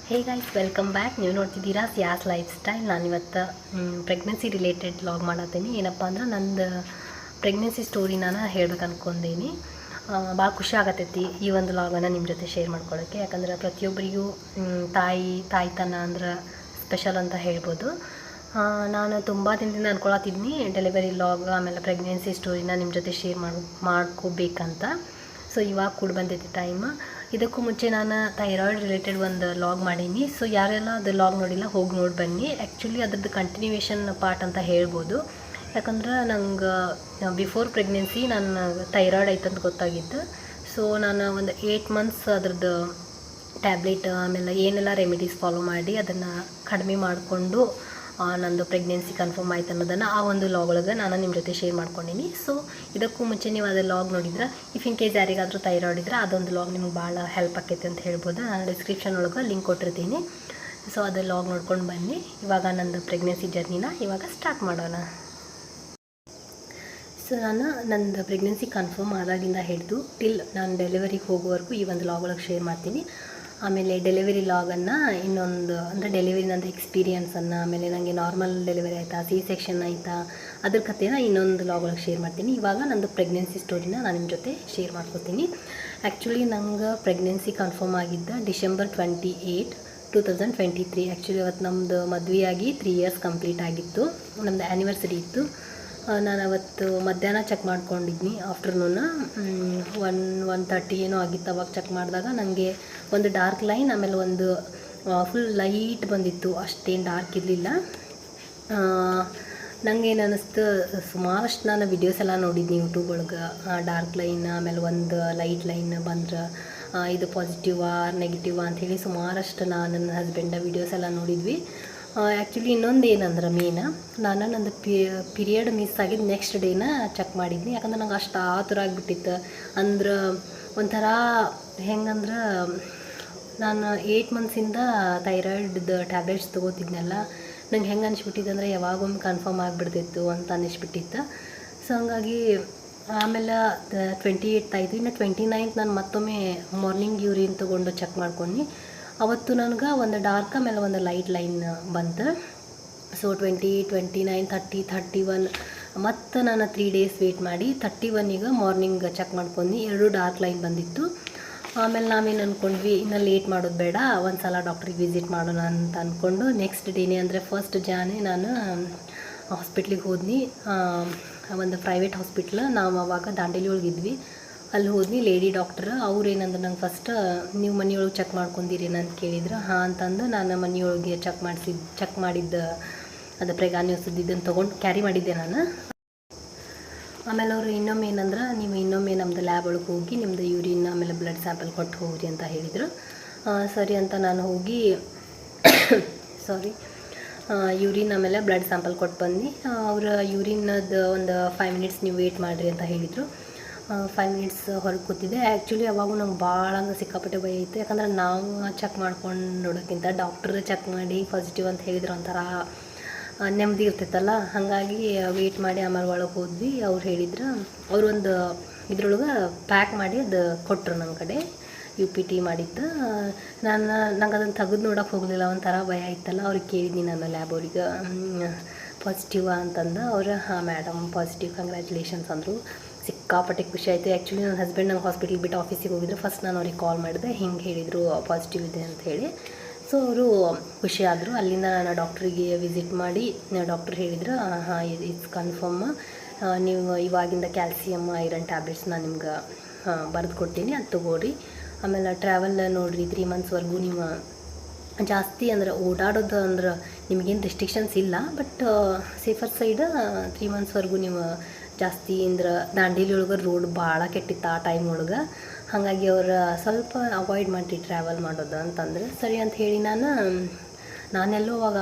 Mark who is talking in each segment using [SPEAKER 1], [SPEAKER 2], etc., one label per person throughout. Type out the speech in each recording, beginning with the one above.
[SPEAKER 1] Hey guys, welcome back. ನೀವು ನೋಡ್ತಿದ್ದೀರಾ Ciaz life style. ನಾನಿವತ್ತು ಪ್ರೆಗ್ನೆನ್ಸಿ ರಿಲೇಟೆಡ್ ವ್ಲಾಗ್ ಮಾಡತ್ತೀನಿ. ಏನಪ್ಪ ಅಂದ್ರೆ ನಂದು ಪ್ರೆಗ್ನೆನ್ಸಿ ಸ್ಟೋರಿ ನಾನು ಹೇಳ್ಬೇಕು ಅನ್ಕೊಂಡೀನಿ. ಭಾಳ ಖುಷಿ ಆಗತ್ತೈತಿ ಈ ಒಂದು ವ್ಲಾಗನ್ನು ನಿಮ್ಮ ಜೊತೆ ಶೇರ್ ಮಾಡ್ಕೊಳ್ಳೋಕ್ಕೆ. ಯಾಕಂದ್ರೆ ಪ್ರತಿಯೊಬ್ಬರಿಗೂ ತಾಯ್ತನ ಅಂದ್ರೆ ಸ್ಪೆಷಲ್ ಅಂತ ಹೇಳ್ಬೋದು. ನಾನು ತುಂಬ ದಿನದಿಂದ ಅಂದ್ಕೊಳತ್ತಿದ್ನಿ ಡೆಲಿವರಿ ವ್ಲಾಗ್ ಆಮೇಲೆ ಪ್ರೆಗ್ನೆನ್ಸಿ ಸ್ಟೋರಿನ ನಿಮ್ಮ ಜೊತೆ ಶೇರ್ ಮಾಡ್ಕೋಬೇಕಂತ. ಸೊ ಇವಾಗ ಕೂಡ ಬಂದೈತಿ ಟೈಮ್. ಇದಕ್ಕೂ ಮುಂಚೆ ನಾನು ಥೈರಾಯ್ಡ್ ರಿಲೇಟೆಡ್ ಒಂದು ಲಾಗ್ ಮಾಡೀನಿ. ಸೊ ಯಾರೆಲ್ಲ ಅದು ಲಾಗ್ ನೋಡಿಲ್ಲ ಹೋಗಿ ನೋಡಿ ಬನ್ನಿ. ಆ್ಯಕ್ಚುಲಿ ಅದ್ರದ್ದು ಕಂಟಿನ್ಯೂಯೇಷನ್ ಪಾರ್ಟ್ ಅಂತ ಹೇಳ್ಬೋದು. ಯಾಕಂದ್ರೆ ನಂಗೆ ಬಿಫೋರ್ ಪ್ರೆಗ್ನೆನ್ಸಿ ನಾನು ಥೈರಾಯ್ಡ್ ಐತಂತ ಗೊತ್ತಾಗಿದ್ದು. ಸೊ ನಾನು ಒಂದು 8 months ಅದ್ರದ್ದು ಟ್ಯಾಬ್ಲೆಟ್ ಆಮೇಲೆ ಏನೆಲ್ಲ ರೆಮಿಡೀಸ್ ಫಾಲೋ ಮಾಡಿ ಅದನ್ನು ಕಡಿಮೆ ಮಾಡಿಕೊಂಡು ನಂದು ಪ್ರೆಗ್ನೆನ್ಸಿ ಕನ್ಫರ್ಮ್ ಆಯ್ತು ಅನ್ನೋದನ್ನು ಆ ಒಂದು ಲಾಗ್ ಒಳಗೆ ನಾನು ನಿಮ್ಮ ಜೊತೆ ಶೇರ್ ಮಾಡ್ಕೊಂಡೀನಿ. ಸೊ ಇದಕ್ಕೂ ಮುಂಚೆ ನೀವು ಅದೇ ಲಾಗ್ ನೋಡಿದ್ರೆ, ಇಫ್ ಇನ್ ಕೇಸ್ ಯಾರಿಗಾದರೂ ಥೈರಾಯ್ಡ್ ಇದ್ದರೆ ಅದೊಂದು ಲಾಗ್ ನಿಮ್ಗೆ ಭಾಳ ಹೆಲ್ಪ್ ಆಕೈತೆ ಅಂತ ಹೇಳ್ಬೋದು. ನಾನು ಡಿಸ್ಕ್ರಿಪ್ಷನ್ ಒಳಗೆ ಲಿಂಕ್ ಕೊಟ್ಟಿರ್ತೀನಿ. ಸೊ ಅದೇ ಲಾಗ್ ನೋಡ್ಕೊಂಡು ಬನ್ನಿ. ಇವಾಗ ನಂದು ಪ್ರೆಗ್ನೆನ್ಸಿ ಜರ್ನಿನ ಇವಾಗ ಸ್ಟಾರ್ಟ್ ಮಾಡೋಣ. ಸೊ ನಾನು ನಂದು ಪ್ರೆಗ್ನೆನ್ಸಿ ಕನ್ಫರ್ಮ್ ಆದಾಗಿಂದ ಹಿಡಿದು ಟಿಲ್ ನಾನು ಡೆಲಿವರಿಗೆ ಹೋಗೋವರೆಗೂ ಈ ಒಂದು ಲಾಗ್ ಒಳಗೆ ಶೇರ್ ಮಾಡ್ತೀನಿ. ಆಮೇಲೆ ಡೆಲಿವರಿ ಲಾಗನ್ನು ಇನ್ನೊಂದು ಅಂದರೆ ಡೆಲಿವರಿ ನಂದು ಎಕ್ಸ್ಪೀರಿಯನ್ಸನ್ನು, ಆಮೇಲೆ ನನಗೆ ನಾರ್ಮಲ್ ಡೆಲಿವರಿ ಆಯಿತಾ C-section ಆಯಿತಾ ಅದ್ರ ಕಥೆನ ಇನ್ನೊಂದು ಲಾಗ್ ಒಳಗೆ ಶೇರ್ ಮಾಡ್ತೀನಿ. ಇವಾಗ ನಂದು ಪ್ರೆಗ್ನೆನ್ಸಿ ಸ್ಟೋರಿನ ನಾನು ನಿಮ್ಮ ಜೊತೆ ಶೇರ್ ಮಾಡ್ಕೊತೀನಿ. ಆ್ಯಕ್ಚುಲಿ ನಂಗೆ ಪ್ರೆಗ್ನೆನ್ಸಿ ಕನ್ಫರ್ಮ್ ಆಗಿದ್ದ December 28, 2023. ಆ್ಯಕ್ಚುಲಿ ಅವತ್ತು ನಮ್ಮದು ಮದುವೆಯಾಗಿ 3 years ಕಂಪ್ಲೀಟ್ ಆಗಿತ್ತು. ನಮ್ಮದು ಆ್ಯನಿವರ್ಸರಿ ಇತ್ತು. ನಾನು ಅವತ್ತು ಮಧ್ಯಾಹ್ನ ಚೆಕ್ ಮಾಡ್ಕೊಂಡಿದ್ನಿ. ಆಫ್ಟರ್ನೂನ 1:30 ಏನೋ ಆಗಿತ್ತು. ಅವಾಗ ಚೆಕ್ ಮಾಡಿದಾಗ ನನಗೆ ಒಂದು ಡಾರ್ಕ್ ಲೈನ್ ಆಮೇಲೆ ಒಂದು ಫುಲ್ ಲೈಟ್ ಬಂದಿತ್ತು. ಅಷ್ಟೇನು ಡಾರ್ಕ್ ಇರಲಿಲ್ಲ. ನನಗೇನು ಅನ್ನಿಸ್ತು, ಸುಮಾರಷ್ಟು ನಾನು ವಿಡಿಯೋಸ್ ಎಲ್ಲ ನೋಡಿದ್ನಿ ಯೂಟ್ಯೂಬ್ ಒಳಗೆ. ಡಾರ್ಕ್ ಲೈನ್ ಆಮೇಲೆ ಒಂದು ಲೈಟ್ ಲೈನ್ ಬಂದ್ರೆ ಇದು ಪಾಸಿಟಿವಾ ನೆಗೆಟಿವಾ ಅಂಥೇಳಿ ಸುಮಾರಷ್ಟು ನಾನು ನನ್ನ ಹಸ್ಬೆಂಡ ವಿಡಿಯೋಸ್ ಎಲ್ಲ ನೋಡಿದ್ವಿ. ಆ್ಯಕ್ಚುಲಿ ಇನ್ನೊಂದು ಏನಂದ್ರೆ ನಾನು ನಂದು ಪೀರಿಯಡ್ ಮಿಸ್ ಆಗಿದ್ದು ನೆಕ್ಸ್ಟ್ ಡೇನ ಚೆಕ್ ಮಾಡಿದ್ನಿ. ಯಾಕಂದ್ರೆ ನಂಗೆ ಅಷ್ಟು ಆತುರ ಆಗಿಬಿಟ್ಟಿತ್ತು. ಅಂದ್ರೆ ಒಂಥರ ಹೆಂಗಂದ್ರೆ ನಾನು 8 months ಥೈರಾಯ್ಡ್ದು ಟ್ಯಾಬ್ಲೆಟ್ಸ್ ತೊಗೋತಿದ್ನಲ್ಲ, ನಂಗೆ ಹೆಂಗೆ ಅನಿಸ್ಬಿಟ್ಟಿತ್ತು ಅಂದರೆ ಯಾವಾಗೊಮ್ಮೆ ಕನ್ಫರ್ಮ್ ಆಗಿಬಿಡ್ತಿತ್ತು ಅಂತ ಅನ್ನಿಸ್ಬಿಟ್ಟಿತ್ತು. ಸೊ ಹಂಗಾಗಿ ಆಮೇಲೆ 28th ಆಯಿತು. ಇನ್ನು 29th ನಾನು ಮತ್ತೊಮ್ಮೆ ಮಾರ್ನಿಂಗ್ ಯೂರಿನ್ ತೊಗೊಂಡು ಚೆಕ್ ಮಾಡ್ಕೊಂಡು ಅವತ್ತು ನನಗೆ ಒಂದು ಡಾರ್ಕ್ ಆಮೇಲೆ ಒಂದು ಲೈಟ್ ಲೈನ್ ಬಂತು. ಸೊ 20, 29, 30, 31 ಮತ್ತು ನಾನು 3 days ವೇಟ್ ಮಾಡಿ 31ಗೆ ಮಾರ್ನಿಂಗ್ ಚೆಕ್ ಮಾಡ್ಕೊಂಡು 2 ಡಾರ್ಕ್ ಲೈನ್ ಬಂದಿತ್ತು. ಆಮೇಲೆ ನಾವೇನು ಅಂದ್ಕೊಂಡ್ವಿ, ಇನ್ನು ಲೇಟ್ ಮಾಡೋದು ಬೇಡ, ಒಂದು ಸಲ ಡಾಕ್ಟ್ರಿಗೆ ವಿಸಿಟ್ ಮಾಡೋಣ ಅಂತ ಅಂದ್ಕೊಂಡು ನೆಕ್ಸ್ಟ್ ಡೇನೇ ಅಂದರೆ 1st Jan ನಾನು ಹಾಸ್ಪಿಟ್ಲಿಗೆ ಹೋದ್ನಿ. ಒಂದು ಪ್ರೈವೇಟ್ ಹಾಸ್ಪಿಟ್ಲ್. ನಾವು ಅವಾಗ ದಾಂಡೇಲಿ ಒಳಗಿದ್ವಿ. ಅಲ್ಲಿ ಹೋದ್ನಿ. ಲೇಡಿ ಡಾಕ್ಟ್ರ್ ಅವ್ರು ಏನಂದ್ರೆ ನಂಗೆ ಫಸ್ಟ್ ನೀವು ಮನೆಯೊಳಗೆ ಚೆಕ್ ಮಾಡ್ಕೊಂಡಿರೇನು ಅಂತ ಕೇಳಿದ್ರು. ಹಾಂ ಅಂತಂದು ನಾನು ಮನೆಯೊಳಗೆ ಚೆಕ್ ಮಾಡಿದ್ದ ಅದು ಪ್ರೆಗಾನ್ಯೂಸದ್ದು ಇದನ್ನು ತೊಗೊಂಡು ಕ್ಯಾರಿ ಮಾಡಿದ್ದೆ ನಾನು. ಆಮೇಲೆ ಅವರು ಇನ್ನೊಮ್ಮೆ ಏನಂದ್ರೆ, ನೀವು ಇನ್ನೊಮ್ಮೆ ನಮ್ಮದು ಲ್ಯಾಬ್ ಒಳಗೆ ಹೋಗಿ ನಿಮ್ಮದು ಯೂರಿನ್ ಆಮೇಲೆ ಬ್ಲಡ್ ಸ್ಯಾಂಪಲ್ ಕೊಟ್ಟು ಹೋಗ್ರಿ ಅಂತ ಹೇಳಿದರು. ಸರಿ ಅಂತ ನಾನು ಹೋಗಿ ಯೂರಿನ್ ಆಮೇಲೆ ಬ್ಲಡ್ ಸ್ಯಾಂಪಲ್ ಕೊಟ್ಟು ಬಂದು ಅವರ ಯೂರಿನದ್ದು ಒಂದು 5 minutes ನೀವು ವೇಟ್ ಮಾಡಿರಿ ಅಂತ ಹೇಳಿದರು. 5 minutes ಹೊರಗೆ ಕೂತಿದ್ದೆ. ಆ್ಯಕ್ಚುಲಿ ಅವಾಗೂ ನಂಗೆ ಭಾಳ ಸಿಕ್ಕಾಪಟ್ಟೆ ಭಯ ಇತ್ತು. ಯಾಕಂದ್ರೆ ನಾವು ಚೆಕ್ ಮಾಡ್ಕೊಂಡು ನೋಡೋಕ್ಕಿಂತ ಡಾಕ್ಟ್ರ್ ಚೆಕ್ ಮಾಡಿ ಪಾಸಿಟಿವ್ ಅಂತ ಹೇಳಿದ್ರು ಒಂಥರ ನೆಮ್ಮದಿ ಇರ್ತೈತಲ್ಲ. ಹಾಗಾಗಿ ವೇಟ್ ಮಾಡಿ ಆಮೇಲೆ ಒಳಗೆ ಹೋದ್ವಿ. ಅವ್ರು ಹೇಳಿದ್ರು, ಅವರೊಂದು ಇದ್ರೊಳಗೆ ಪ್ಯಾಕ್ ಮಾಡಿ ಅದು ಕೊಟ್ಟರು ನನ್ನ ಕಡೆ UPT ಮಾಡಿದ್ದು. ನಂಗೆ ಅದನ್ನು ತೆಗೆದು ನೋಡೋಕೆ ಹೋಗಲಿಲ್ಲ, ಒಂಥರ ಭಯ ಇತ್ತಲ್ಲ. ಅವ್ರಿಗೆ ಕೇಳಿದ್ನಿ ನಾನು ಲ್ಯಾಬ್ ಅವ್ರಿಗೆ ಪಾಸಿಟಿವಾ ಅಂತಂದು. ಅವರು ಹಾಂ ಮೇಡಮ್ ಪಾಸಿಟಿವ್, ಕಂಗ್ರ್ಯಾಚುಲೇಷನ್ಸ್ ಅಂದರು. ಸಿಕ್ಕಾಪಟ್ಟೆ ಖುಷಿ ಆಯಿತು. ಆ್ಯಕ್ಚುಲಿ ನನ್ನ ಹಸ್ಬೆಂಡ್ ನಂಗೆ ಹಾಸ್ಪಿಟ್ಲಿಗೆ ಬಿಟ್ಟು ಆಫೀಸಿಗೆ ಹೋಗಿದ್ರು. ಫಸ್ಟ್ ನಾನು ಅವ್ರಿಗೆ ಕಾಲ್ ಮಾಡಿದೆ, ಹಿಂಗೆ ಹೇಳಿದರು ಪಾಸಿಟಿವ್ ಇದೆ ಅಂತ ಹೇಳಿ. ಸೊ ಅವರು ಖುಷಿ ಆದರು. ಅಲ್ಲಿಂದ ನಾನು ಡಾಕ್ಟ್ರಿಗೆ ವಿಸಿಟ್ ಮಾಡಿ ಡಾಕ್ಟ್ರ್ ಹೇಳಿದ್ರು, ಹಾಂ ಇಟ್ಸ್ ಕನ್ಫರ್ಮ್, ನೀವು ಇವಾಗಿಂದ ಕ್ಯಾಲ್ಸಿಯಮ್ ಐರನ್ ಟ್ಯಾಬ್ಲೆಟ್ಸ್ ನಾನು ನಿಮ್ಗೆ ಬರೆದು ಕೊಡ್ತೀನಿ, ಅದು ತೊಗೊಳ್ರಿ. ಆಮೇಲೆ ಟ್ರಾವೆಲ್ ನೋಡಿರಿ 3 monthsವರೆಗೂ ನೀವು ಜಾಸ್ತಿ ಅಂದ್ರೆ ಓಡಾಡೋದು ಅಂದ್ರೆ ನಿಮಗೇನು ರೆಸ್ಟ್ರಿಕ್ಷನ್ಸ್ ಇಲ್ಲ, ಬಟ್ ಸೇಫರ್ ಸೈಡ್ 3 monthsವರೆಗೂ ನೀವು ಜಾಸ್ತಿ ಅಂದ್ರೆ ದಾಂಡೇಲಿ ಒಳಗೆ ರೋಡ್ ಭಾಳ ಕೆಟ್ಟಿತ್ತು ಆ ಟೈಮ್ ಒಳಗೆ. ಹಾಗಾಗಿ ಅವ್ರು ಸ್ವಲ್ಪ ಅವಾಯ್ಡ್ ಮಾಡಿ ಟ್ರಾವೆಲ್ ಮಾಡೋದು ಅಂತಂದ್ರೆ ಸರಿ ಅಂತ ಹೇಳಿ ನಾನೆಲ್ಲೂ ಅವಾಗ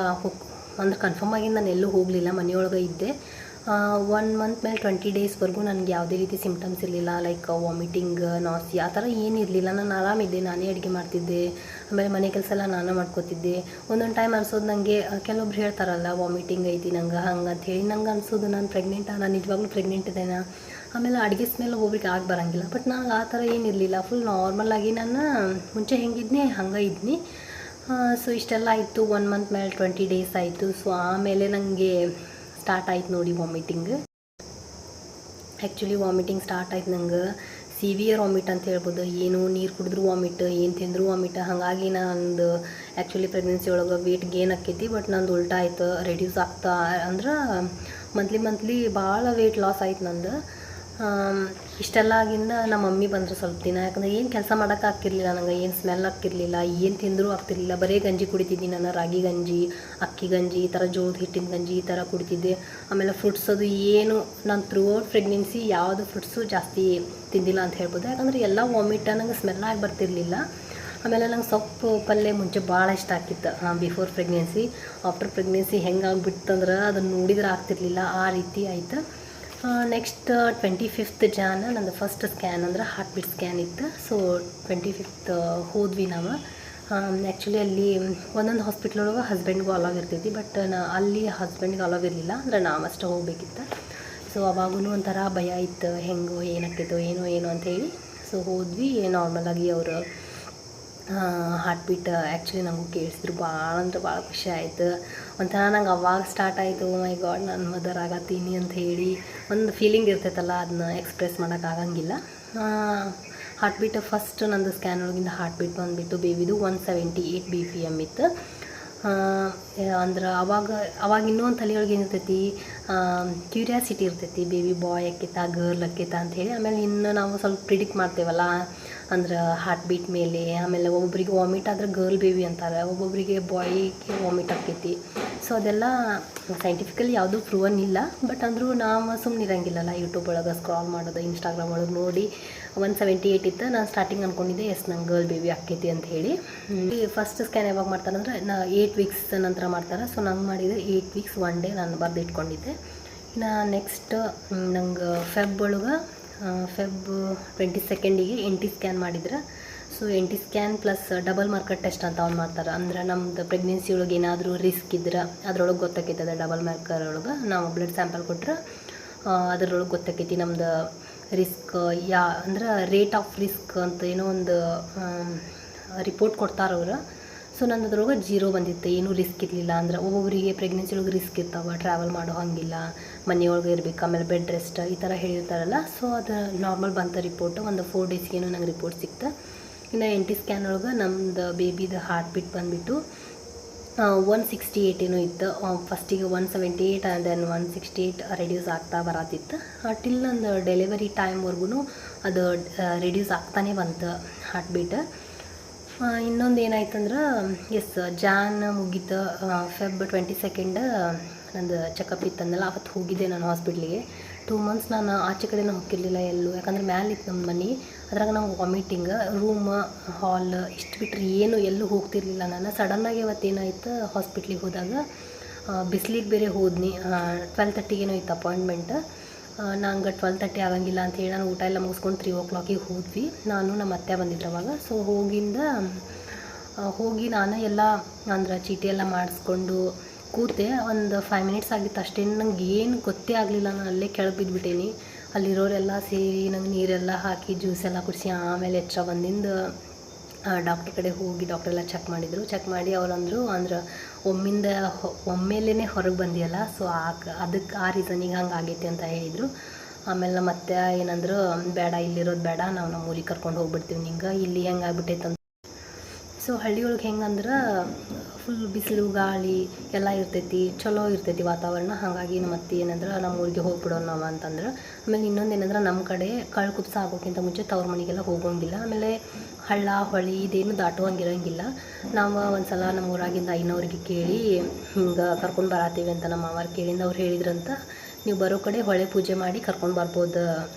[SPEAKER 1] ಅಂದ್ರೆ ಕನ್ಫರ್ಮ್ ಆಗಿ ನಾನು ಎಲ್ಲೂ ಹೋಗಲಿಲ್ಲ, ಮನೆಯೊಳಗೆ ಇದ್ದೆ. 1 month ಮೇಲೆ 20 daysವರೆಗೂ ನನಗೆ ಯಾವುದೇ ರೀತಿ ಸಿಮ್ಟಮ್ಸ್ ಇರಲಿಲ್ಲ. ಲೈಕ್ ವಾಮಿಟಿಂಗ್, ನಾಸಿ ಆ ಥರ ಏನಿರಲಿಲ್ಲ. ನಾನು ಆರಾಮಿದ್ದೆ. ನಾನೇ ಅಡುಗೆ ಮಾಡ್ತಿದ್ದೆ, ಆಮೇಲೆ ಮನೆ ಕೆಲಸ ಎಲ್ಲ ನಾನೇ ಮಾಡ್ಕೋತಿದ್ದೆ. ಒಂದೊಂದು ಟೈಮ್ ಅನ್ಸೋದು ನನಗೆ, ಕೆಲವೊಬ್ರು ಹೇಳ್ತಾರಲ್ಲ ವಾಮಿಟಿಂಗ್ ಐತಿ ನಂಗೆ ಹಂಗೆ ಅಂಥೇಳಿ. ನಂಗೆ ಅನ್ಸೋದು ನಾನು ನಾನು ನಿಜವಾಗ್ಲೂ ಪ್ರೆಗ್ನೆಂಟ್ ಇದ್ದೇನೆ. ಆಮೇಲೆ ಅಡುಗೆ ಸ್ಮೆಲ್ ಹೋಗ್ಲಿಕ್ಕೆ ಆಗಿ ಬರೋಂಗಿಲ್ಲ. ಬಟ್ ನನಗೆ ಆ ಥರ ಏನಿರಲಿಲ್ಲ. ಫುಲ್ ನಾರ್ಮಲಾಗಿ ನಾನು ಮುಂಚೆ ಹೆಂಗಿದ್ನಿ ಹಂಗೆ ಇದ್ನಿ. ಸೊ ಇಷ್ಟೆಲ್ಲ ಆಯಿತು. 1 ಮಂತ್ ಮೇಲೆ 20 ಡೇಸ್ ಆಯಿತು. ಸೊ ಆಮೇಲೆ ನನಗೆ ಸ್ಟಾರ್ಟ್ ಆಯ್ತು ನೋಡಿ ವಾಮಿಟಿಂಗ್. ಆ್ಯಕ್ಚುಲಿ ವಾಮಿಟಿಂಗ್ ಸ್ಟಾರ್ಟ್ ಆಯ್ತು ನಂಗೆ ಸಿವಿಯರ್ ವಾಮಿಟ್ ಅಂತ ಹೇಳ್ಬೋದು. ಏನು ನೀರು ಕುಡಿದ್ರು ವಾಮಿಟ್, ಏನು ತಿಂದರೂ ವಾಮಿಟ್. ಹಾಗಾಗಿ ನಂದು ಆ್ಯಕ್ಚುಲಿ ಪ್ರೆಗ್ನೆನ್ಸಿ ಒಳಗೆ ವೇಟ್ ಗೇನ್ ಆಕೈತಿ, ಬಟ್ ನಂದು ಉಲ್ಟಾ ಆಯ್ತು, ರೆಡ್ಯೂಸ್ ಆಗ್ತಾ ಅಂದ್ರೆ ಮಂತ್ಲಿ ಭಾಳ ವೇಟ್ ಲಾಸ್ ಆಯ್ತು ನಂದು. ಇಷ್ಟೆಲ್ಲ ಆಗಿಂದ ನಮ್ಮ ಮಮ್ಮಿ ಬಂದರು ಸ್ವಲ್ಪ ದಿನ. ಯಾಕಂದರೆ ಏನು ಕೆಲಸ ಮಾಡೋಕೆ ಆಗ್ತಿರ್ಲಿಲ್ಲ ನಂಗೆ, ಏನು ಸ್ಮೆಲ್ ಆಗ್ತಿರ್ಲಿಲ್ಲ, ಏನು ತಿಂದರೂ ಆಗ್ತಿರ್ಲಿಲ್ಲ. ಬರೀ ಗಂಜಿ ಕುಡಿತಿದ್ದೆ ನಾನು, ರಾಗಿ ಗಂಜಿ, ಅಕ್ಕಿ ಗಂಜಿ, ಈ ಥರ ಜೋಳದ ಹಿಟ್ಟಿನ ಗಂಜಿ ಈ ಥರ ಕುಡಿತಿದ್ದೆ. ಆಮೇಲೆ ಫ್ರೂಟ್ಸ್ ಅದು ಏನು ನಾನು ಥ್ರೂಔಟ್ ಪ್ರೆಗ್ನೆನ್ಸಿ ಯಾವುದು ಫ್ರೂಟ್ಸು ಜಾಸ್ತಿ ತಿಂದಿಲ್ಲ ಅಂತ ಹೇಳ್ಬೋದು. ಯಾಕಂದರೆ ಎಲ್ಲ ವಾಮಿಟ್ ನಂಗೆ ಸ್ಮೆಲ್ ಆಗಿ ಬರ್ತಿರ್ಲಿಲ್ಲ. ಆಮೇಲೆ ನಂಗೆ ಸೊಪ್ಪು ಪಲ್ಯ ಮುಂಚೆ ಭಾಳ ಇಷ್ಟ ಆಗ್ತಿತ್ತು ಬಿಫೋರ್ ಪ್ರೆಗ್ನೆನ್ಸಿ. ಆಫ್ಟರ್ ಪ್ರೆಗ್ನೆನ್ಸಿ ಹೆಂಗೆ ಆಗ್ಬಿಡ್ತಂದ್ರೆ ಅದನ್ನು ನೋಡಿದ್ರೆ ಆಗ್ತಿರ್ಲಿಲ್ಲ, ಆ ರೀತಿ ಆಯ್ತು. ನೆಕ್ಸ್ಟ್ 25th ಜಾನ್ ನಂದು ಫಸ್ಟ್ ಸ್ಕ್ಯಾನ್ ಅಂದ್ರೆ ಹಾರ್ಟ್ ಬೀಟ್ ಸ್ಕ್ಯಾನ್ ಇತ್ತು. ಸೊ 25th ಹೋದ್ವಿ ನಾವು. ಆ್ಯಕ್ಚುಲಿ ಅಲ್ಲಿ ಒಂದೊಂದು ಹಾಸ್ಪಿಟ್ಲೊಳಗೆ ಹಸ್ಬೆಂಡ್ಗೂ ಅಲವ್ ಇರ್ತೈತಿ, ಬಟ್ ಅಲ್ಲಿ ಹಸ್ಬೆಂಡ್ಗೆ ಅಲವ್ ಇರಲಿಲ್ಲ, ಅಂದರೆ ನಾವು ಅಷ್ಟೇ ಹೋಗ್ಬೇಕಿತ್ತು. ಸೊ ಅವಾಗೂ ಒಂಥರ ಭಯ ಇತ್ತು, ಹೆಂಗೋ ಏನಾಗ್ತೈತೋ ಏನೋ ಅಂಥೇಳಿ. ಸೊ ಹೋದ್ವಿ. ನಾರ್ಮಲಾಗಿ ಅವರು ಹಾರ್ಟ್ ಬೀಟ್ ಆ್ಯಕ್ಚುಲಿ ನಮಗೂ ಕೇಳಿಸಿದ್ರು. ಭಾಳ ಅಂದ್ರೆ ಭಾಳ ಖುಷಿ ಆಯಿತು. ಒಂಥರ ನಂಗೆ ಅವಾಗ ಸ್ಟಾರ್ಟ್ ಆಯಿತು, ಮೈ ಗಾಡ್ ನಾನು ಮದರ್ ಆಗತ್ತೀನಿ ಅಂತ ಹೇಳಿ ಒಂದು ಫೀಲಿಂಗ್ ಇರ್ತೈತಲ್ಲ, ಅದನ್ನ ಎಕ್ಸ್ಪ್ರೆಸ್ ಮಾಡೋಕ್ಕಾಗಂಗಿಲ್ಲ. ಹಾರ್ಟ್ ಬೀಟ್ ಫಸ್ಟ್ ನಂದು ಸ್ಕ್ಯಾನ್ ಒಳಗಿಂದ ಹಾರ್ಟ್ ಬೀಟ್ ಬಂದುಬಿಟ್ಟು ಬೇಬಿದು 178 BPM ಇತ್ತು. ಅಂದ್ರೆ ಅವಾಗ ಇನ್ನೂ ಒಂದು ತಲೆಯೊಳಗೆ ಏನಿರ್ತೈತಿ, ಕ್ಯೂರಿಯಾಸಿಟಿ ಇರ್ತೈತಿ, ಬೇಬಿ ಬಾಯ್ ಆಕೈತಾ ಗರ್ಲ್ ಆಕೈತಾ ಅಂಥೇಳಿ. ಆಮೇಲೆ ಇನ್ನು ನಾವು ಸ್ವಲ್ಪ ಪ್ರಿಡಿಕ್ಟ್ ಮಾಡ್ತೇವಲ್ಲ, ಅಂದ್ರೆ ಹಾರ್ಟ್ ಬೀಟ್ ಮೇಲೆ. ಆಮೇಲೆ ಒಬ್ಬೊಬ್ರಿಗೆ ವಾಮಿಟ್ ಆದರೆ ಗರ್ಲ್ ಬೇಬಿ ಅಂತಾರೆ, ಒಬ್ಬೊಬ್ಬರಿಗೆ ಬಾಯ್ಗೆ ವಾಮಿಟ್ ಆಕೈತಿ. ಸೊ ಅದೆಲ್ಲ ಸೈಂಟಿಫಿಕಲಿ ಯಾವುದೂ ಪ್ರೂವನ್ ಇಲ್ಲ, ಬಟ್ ಅಂದರೂ ನಾವು ಸುಮ್ಮನೆ ಇರೋಂಗಿಲ್ಲಲ್ಲ, ಯೂಟ್ಯೂಬ್ ಒಳಗೆ ಸ್ಕ್ರಾಲ್ ಮಾಡೋದು, ಇನ್ಸ್ಟಾಗ್ರಾಮ್ ಒಳಗೆ ನೋಡಿ 178 ಇತ್ತು. ನಾನು ಸ್ಟಾರ್ಟಿಂಗ್ ಅಂದ್ಕೊಂಡಿದ್ದೆ ನಂಗೆ ಗರ್ಲ್ ಬೇಬಿ ಆಕೈತಿ ಅಂತ ಹೇಳಿ. ಫಸ್ಟ್ ಸ್ಕ್ಯಾನ್ ಯಾವಾಗ ಮಾಡ್ತಾರೆ ಅಂದರೆ 8 ವೀಕ್ಸ್ ನಂತರ ಮಾಡ್ತಾರೆ. ಸೊ ನಂಗೆ ಮಾಡಿದರೆ 8 ವೀಕ್ಸ್ 1 ಡೇ ನಾನು ಬರೆದು ಇಟ್ಕೊಂಡಿದ್ದೆ. ಇನ್ನು ನೆಕ್ಸ್ಟ್ ನಂಗೆ ಫೆಬ್ 22ಗೆ NT ಸ್ಕ್ಯಾನ್ ಮಾಡಿದ್ರೆ. So NT scan plus double marker test ಅಂತ ಅವ್ನು ಮಾಡ್ತಾರೆ. ಅಂದ್ರೆ ನಮ್ಮದು ಪ್ರೆಗ್ನೆನ್ಸಿ ಒಳಗೆ ಏನಾದರೂ ರಿಸ್ಕ್ ಇದ್ರೆ ಅದರೊಳಗೆ ಗೊತ್ತಾಕೈತದ. ಡಬಲ್ ಮಾರ್ಕರ್ ಒಳಗೆ ನಾವು ಬ್ಲಡ್ ಸ್ಯಾಂಪಲ್ ಕೊಟ್ಟರೆ ಅದರೊಳಗೆ ಗೊತ್ತಾಕೈತಿ ನಮ್ದು ರಿಸ್ಕ್ ಅಂದ್ರೆ ರೇಟ್ ಆಫ್ ರಿಸ್ಕ್ ಅಂತ ಏನೋ ಒಂದು ರಿಪೋರ್ಟ್ ಕೊಡ್ತಾರೆ ಅವರು. ಸೊ ನಂದು ಅದ್ರೊಳಗೆ 0 ಬಂದಿತ್ತು, ಏನೂ ರಿಸ್ಕ್ ಇರಲಿಲ್ಲ. ಅಂದ್ರೆ ಒಬ್ಬೊಬ್ಬರಿಗೆ ಪ್ರೆಗ್ನೆನ್ಸಿ ಒಳಗೆ ರಿಸ್ಕ್ ಇರ್ತಾವೆ, ಟ್ರಾವೆಲ್ ಮಾಡೋ ಹಂಗಿಲ್ಲ, ಮನೆಯೊಳಗೆ ಇರಬೇಕು, ಆಮೇಲೆ ಬೆಡ್ ರೆಸ್ಟ್ ಈ ಥರ ಹೇಳಿರ್ತಾರಲ್ಲ. ಸೊ ಅದು ನಾರ್ಮಲ್ ಬಂತ ರಿಪೋರ್ಟು. ಒಂದು 4 ಡೇಸ್ಗೇನೋ ನಂಗೆ ರಿಪೋರ್ಟ್ ಸಿಕ್ತು. ಇನ್ನು NT ಸ್ಕ್ಯಾನ್ ಒಳಗೆ ನಮ್ಮದು ಬೇಬಿದು ಹಾರ್ಟ್ ಬೀಟ್ ಬಂದುಬಿಟ್ಟು 168 ಏನೋ ಇತ್ತು. ಫಸ್ಟಿಗೆ 178 ಆ್ಯಂಡ್ ದೆನ್ 168 ರೆಡ್ಯೂಸ್ ಆಗ್ತಾ ಬರತ್ತಿತ್ತು. ಟಿಲ್ ನಂದು ಡೆಲಿವರಿ ಟೈಮ್ವರೆಗೂ ಅದು ರೆಡ್ಯೂಸ್ ಆಗ್ತಾನೆ ಬಂತು ಹಾರ್ಟ್ ಬೀಟ್. ಇನ್ನೊಂದು ಏನಾಯ್ತಂದ್ರೆ ಜಾನ್ ಮುಗೀತು, ಫೆಬ್ 22nd ನಂದು ಚೆಕಪ್ ಇತ್ತಂದಲ್ಲ, ಅವತ್ತು ಹೋಗಿದ್ದೆ ನಾನು ಹಾಸ್ಪಿಟ್ಲಿಗೆ. 2 ಮಂತ್ಸ್ ನಾನು ಆಚೆ ಕಡೆನೂ ಹೋಗಿರಲಿಲ್ಲ ಎಲ್ಲೂ, ಯಾಕಂದ್ರೆ ಮ್ಯಾಲಿತ್ತು ನಮ್ಮ ಮನೆ. ಅದ್ರಾಗ ನಾವು ವಾಮಿಟಿಂಗ್, ರೂಮ್ ಹಾಲ್ ಇಷ್ಟು ಬಿಟ್ಟರೆ ಎಲ್ಲೂ ಹೋಗ್ತಿರ್ಲಿಲ್ಲ ನಾನು. ಸಡನ್ನಾಗಿ ಅವತ್ತೇನಾಯ್ತು, ಹಾಸ್ಪಿಟ್ಲಿಗೆ ಹೋದಾಗ ಬಿಸಿಲಿಗೆ ಬೇರೆ ಹೋದ್ನಿ. 12:30 ಇತ್ತು ಅಪಾಯಿಂಟ್ಮೆಂಟ್. ನಂಗೆ 12:30 ಆಗಂಗಿಲ್ಲ ಅಂತ ಹೇಳಿ ನಾನು ಊಟ ಎಲ್ಲ ಮುಗಿಸ್ಕೊಂಡು 3 o'clock ಹೋದ್ವಿ. ನಾನು ನಮ್ಮ ಅತ್ತೆ ಬಂದಿದ್ರು ಅವಾಗ. ಸೊ ಹೋಗಿ ನಾನು ಎಲ್ಲ ಅಂದ್ರೆ ಚೀಟಿ ಎಲ್ಲ ಮಾಡಿಸ್ಕೊಂಡು ಕೂತೆ. ಒಂದು 5 ಮಿನಿಟ್ಸ್ ಆಗಿತ್ತು ಅಷ್ಟೇ. ನಂಗೆ ಏನು ಗೊತ್ತೇ ಆಗಲಿಲ್ಲ, ನಾನು ಅಲ್ಲೇ ಕೆಳಗೆ ಬಿದ್ದುಬಿಟ್ಟೇನಿ. ಅಲ್ಲಿರೋರೆಲ್ಲ ಸೇರಿ ನಂಗೆ ನೀರೆಲ್ಲ ಹಾಕಿ ಜ್ಯೂಸ್ ಎಲ್ಲ ಕುಡಿಸಿ ಆಮೇಲೆ ಎಚ್ಚರ ಬಂದಿಂದ ಡಾಕ್ಟ್ರ್ ಕಡೆ ಹೋಗಿ ಡಾಕ್ಟ್ರೆಲ್ಲ ಚೆಕ್ ಮಾಡಿದರು. ಚೆಕ್ ಮಾಡಿ ಅವರಂದರು ಅಂದ್ರೆ ಒಮ್ಮೆಲೇ ಹೊರಗೆ ಬಂದಿಯಲ್ಲ, ಸೊ ಅದಕ್ಕೆ ಆ ರೀಸನಿಗೆ ಹಂಗೆ ಆಗೈತಿ ಅಂತ ಹೇಳಿದರು. ಆಮೇಲೆ ಮತ್ತೆ ಏನಂದ್ರು, ಬೇಡ ಇಲ್ಲಿರೋದು ಬೇಡ, ನಾವು ನಮ್ಮ ಊರಿಗೆ ಕರ್ಕೊಂಡು ಹೋಗ್ಬಿಡ್ತೀವಿ ನಿಂಗೆ, ಇಲ್ಲಿ ಹೆಂಗೆ ಆಗ್ಬಿಟ್ಟೈತೆ ಅಂತ. ಸೊ ಹಳ್ಳಿಯೊಳಗೆ ಹೆಂಗಂದ್ರೆ ಫುಲ್ ಬಿಸಿಲು ಗಾಳಿ ಎಲ್ಲ ಇರ್ತೈತಿ, ಚಲೋ ಇರ್ತೈತಿ ವಾತಾವರಣ. ಹಾಗಾಗಿ ಮತ್ತೆ ಏನಂದ್ರೆ ನಮ್ಮ ಊರಿಗೆ ಹೋಗ್ಬಿಡೋಣ ನಾವು ಅಂತಂದ್ರೆ. ಆಮೇಲೆ ಇನ್ನೊಂದು ಏನಂದ್ರೆ ನಮ್ಮ ಕಡೆ ಕಳ್ಕುಪ್ಸ ಆಗೋಕ್ಕಿಂತ ಮುಂಚೆ ತವ್ರ ಮನೆಗೆಲ್ಲ ಹೋಗೋಂಗಿಲ್ಲ. ಆಮೇಲೆ ಹಳ್ಳ ಹೊಳಿ ಇದೇನು ದಾಟುವಂಗಿರೋಂಗಿಲ್ಲ. ನಾವು ಒಂದು ಸಲ ನಮ್ಮ ಊರಾಗಿಂದ ಐನವ್ರಿಗೆ ಕೇಳಿ ಹಿಂಗೆ ಕರ್ಕೊಂಡು ಬರತ್ತೀವಿ ಅಂತ ನಮ್ಮ ಮಾವಾರ ಕೇಳಿಂದ ಅವ್ರು ಹೇಳಿದ್ರಂತ, ನೀವು ಬರೋ ಕಡೆ ಹೊಳೆ ಪೂಜೆ ಮಾಡಿ ಕರ್ಕೊಂಡು ಬರ್ಬೋದು,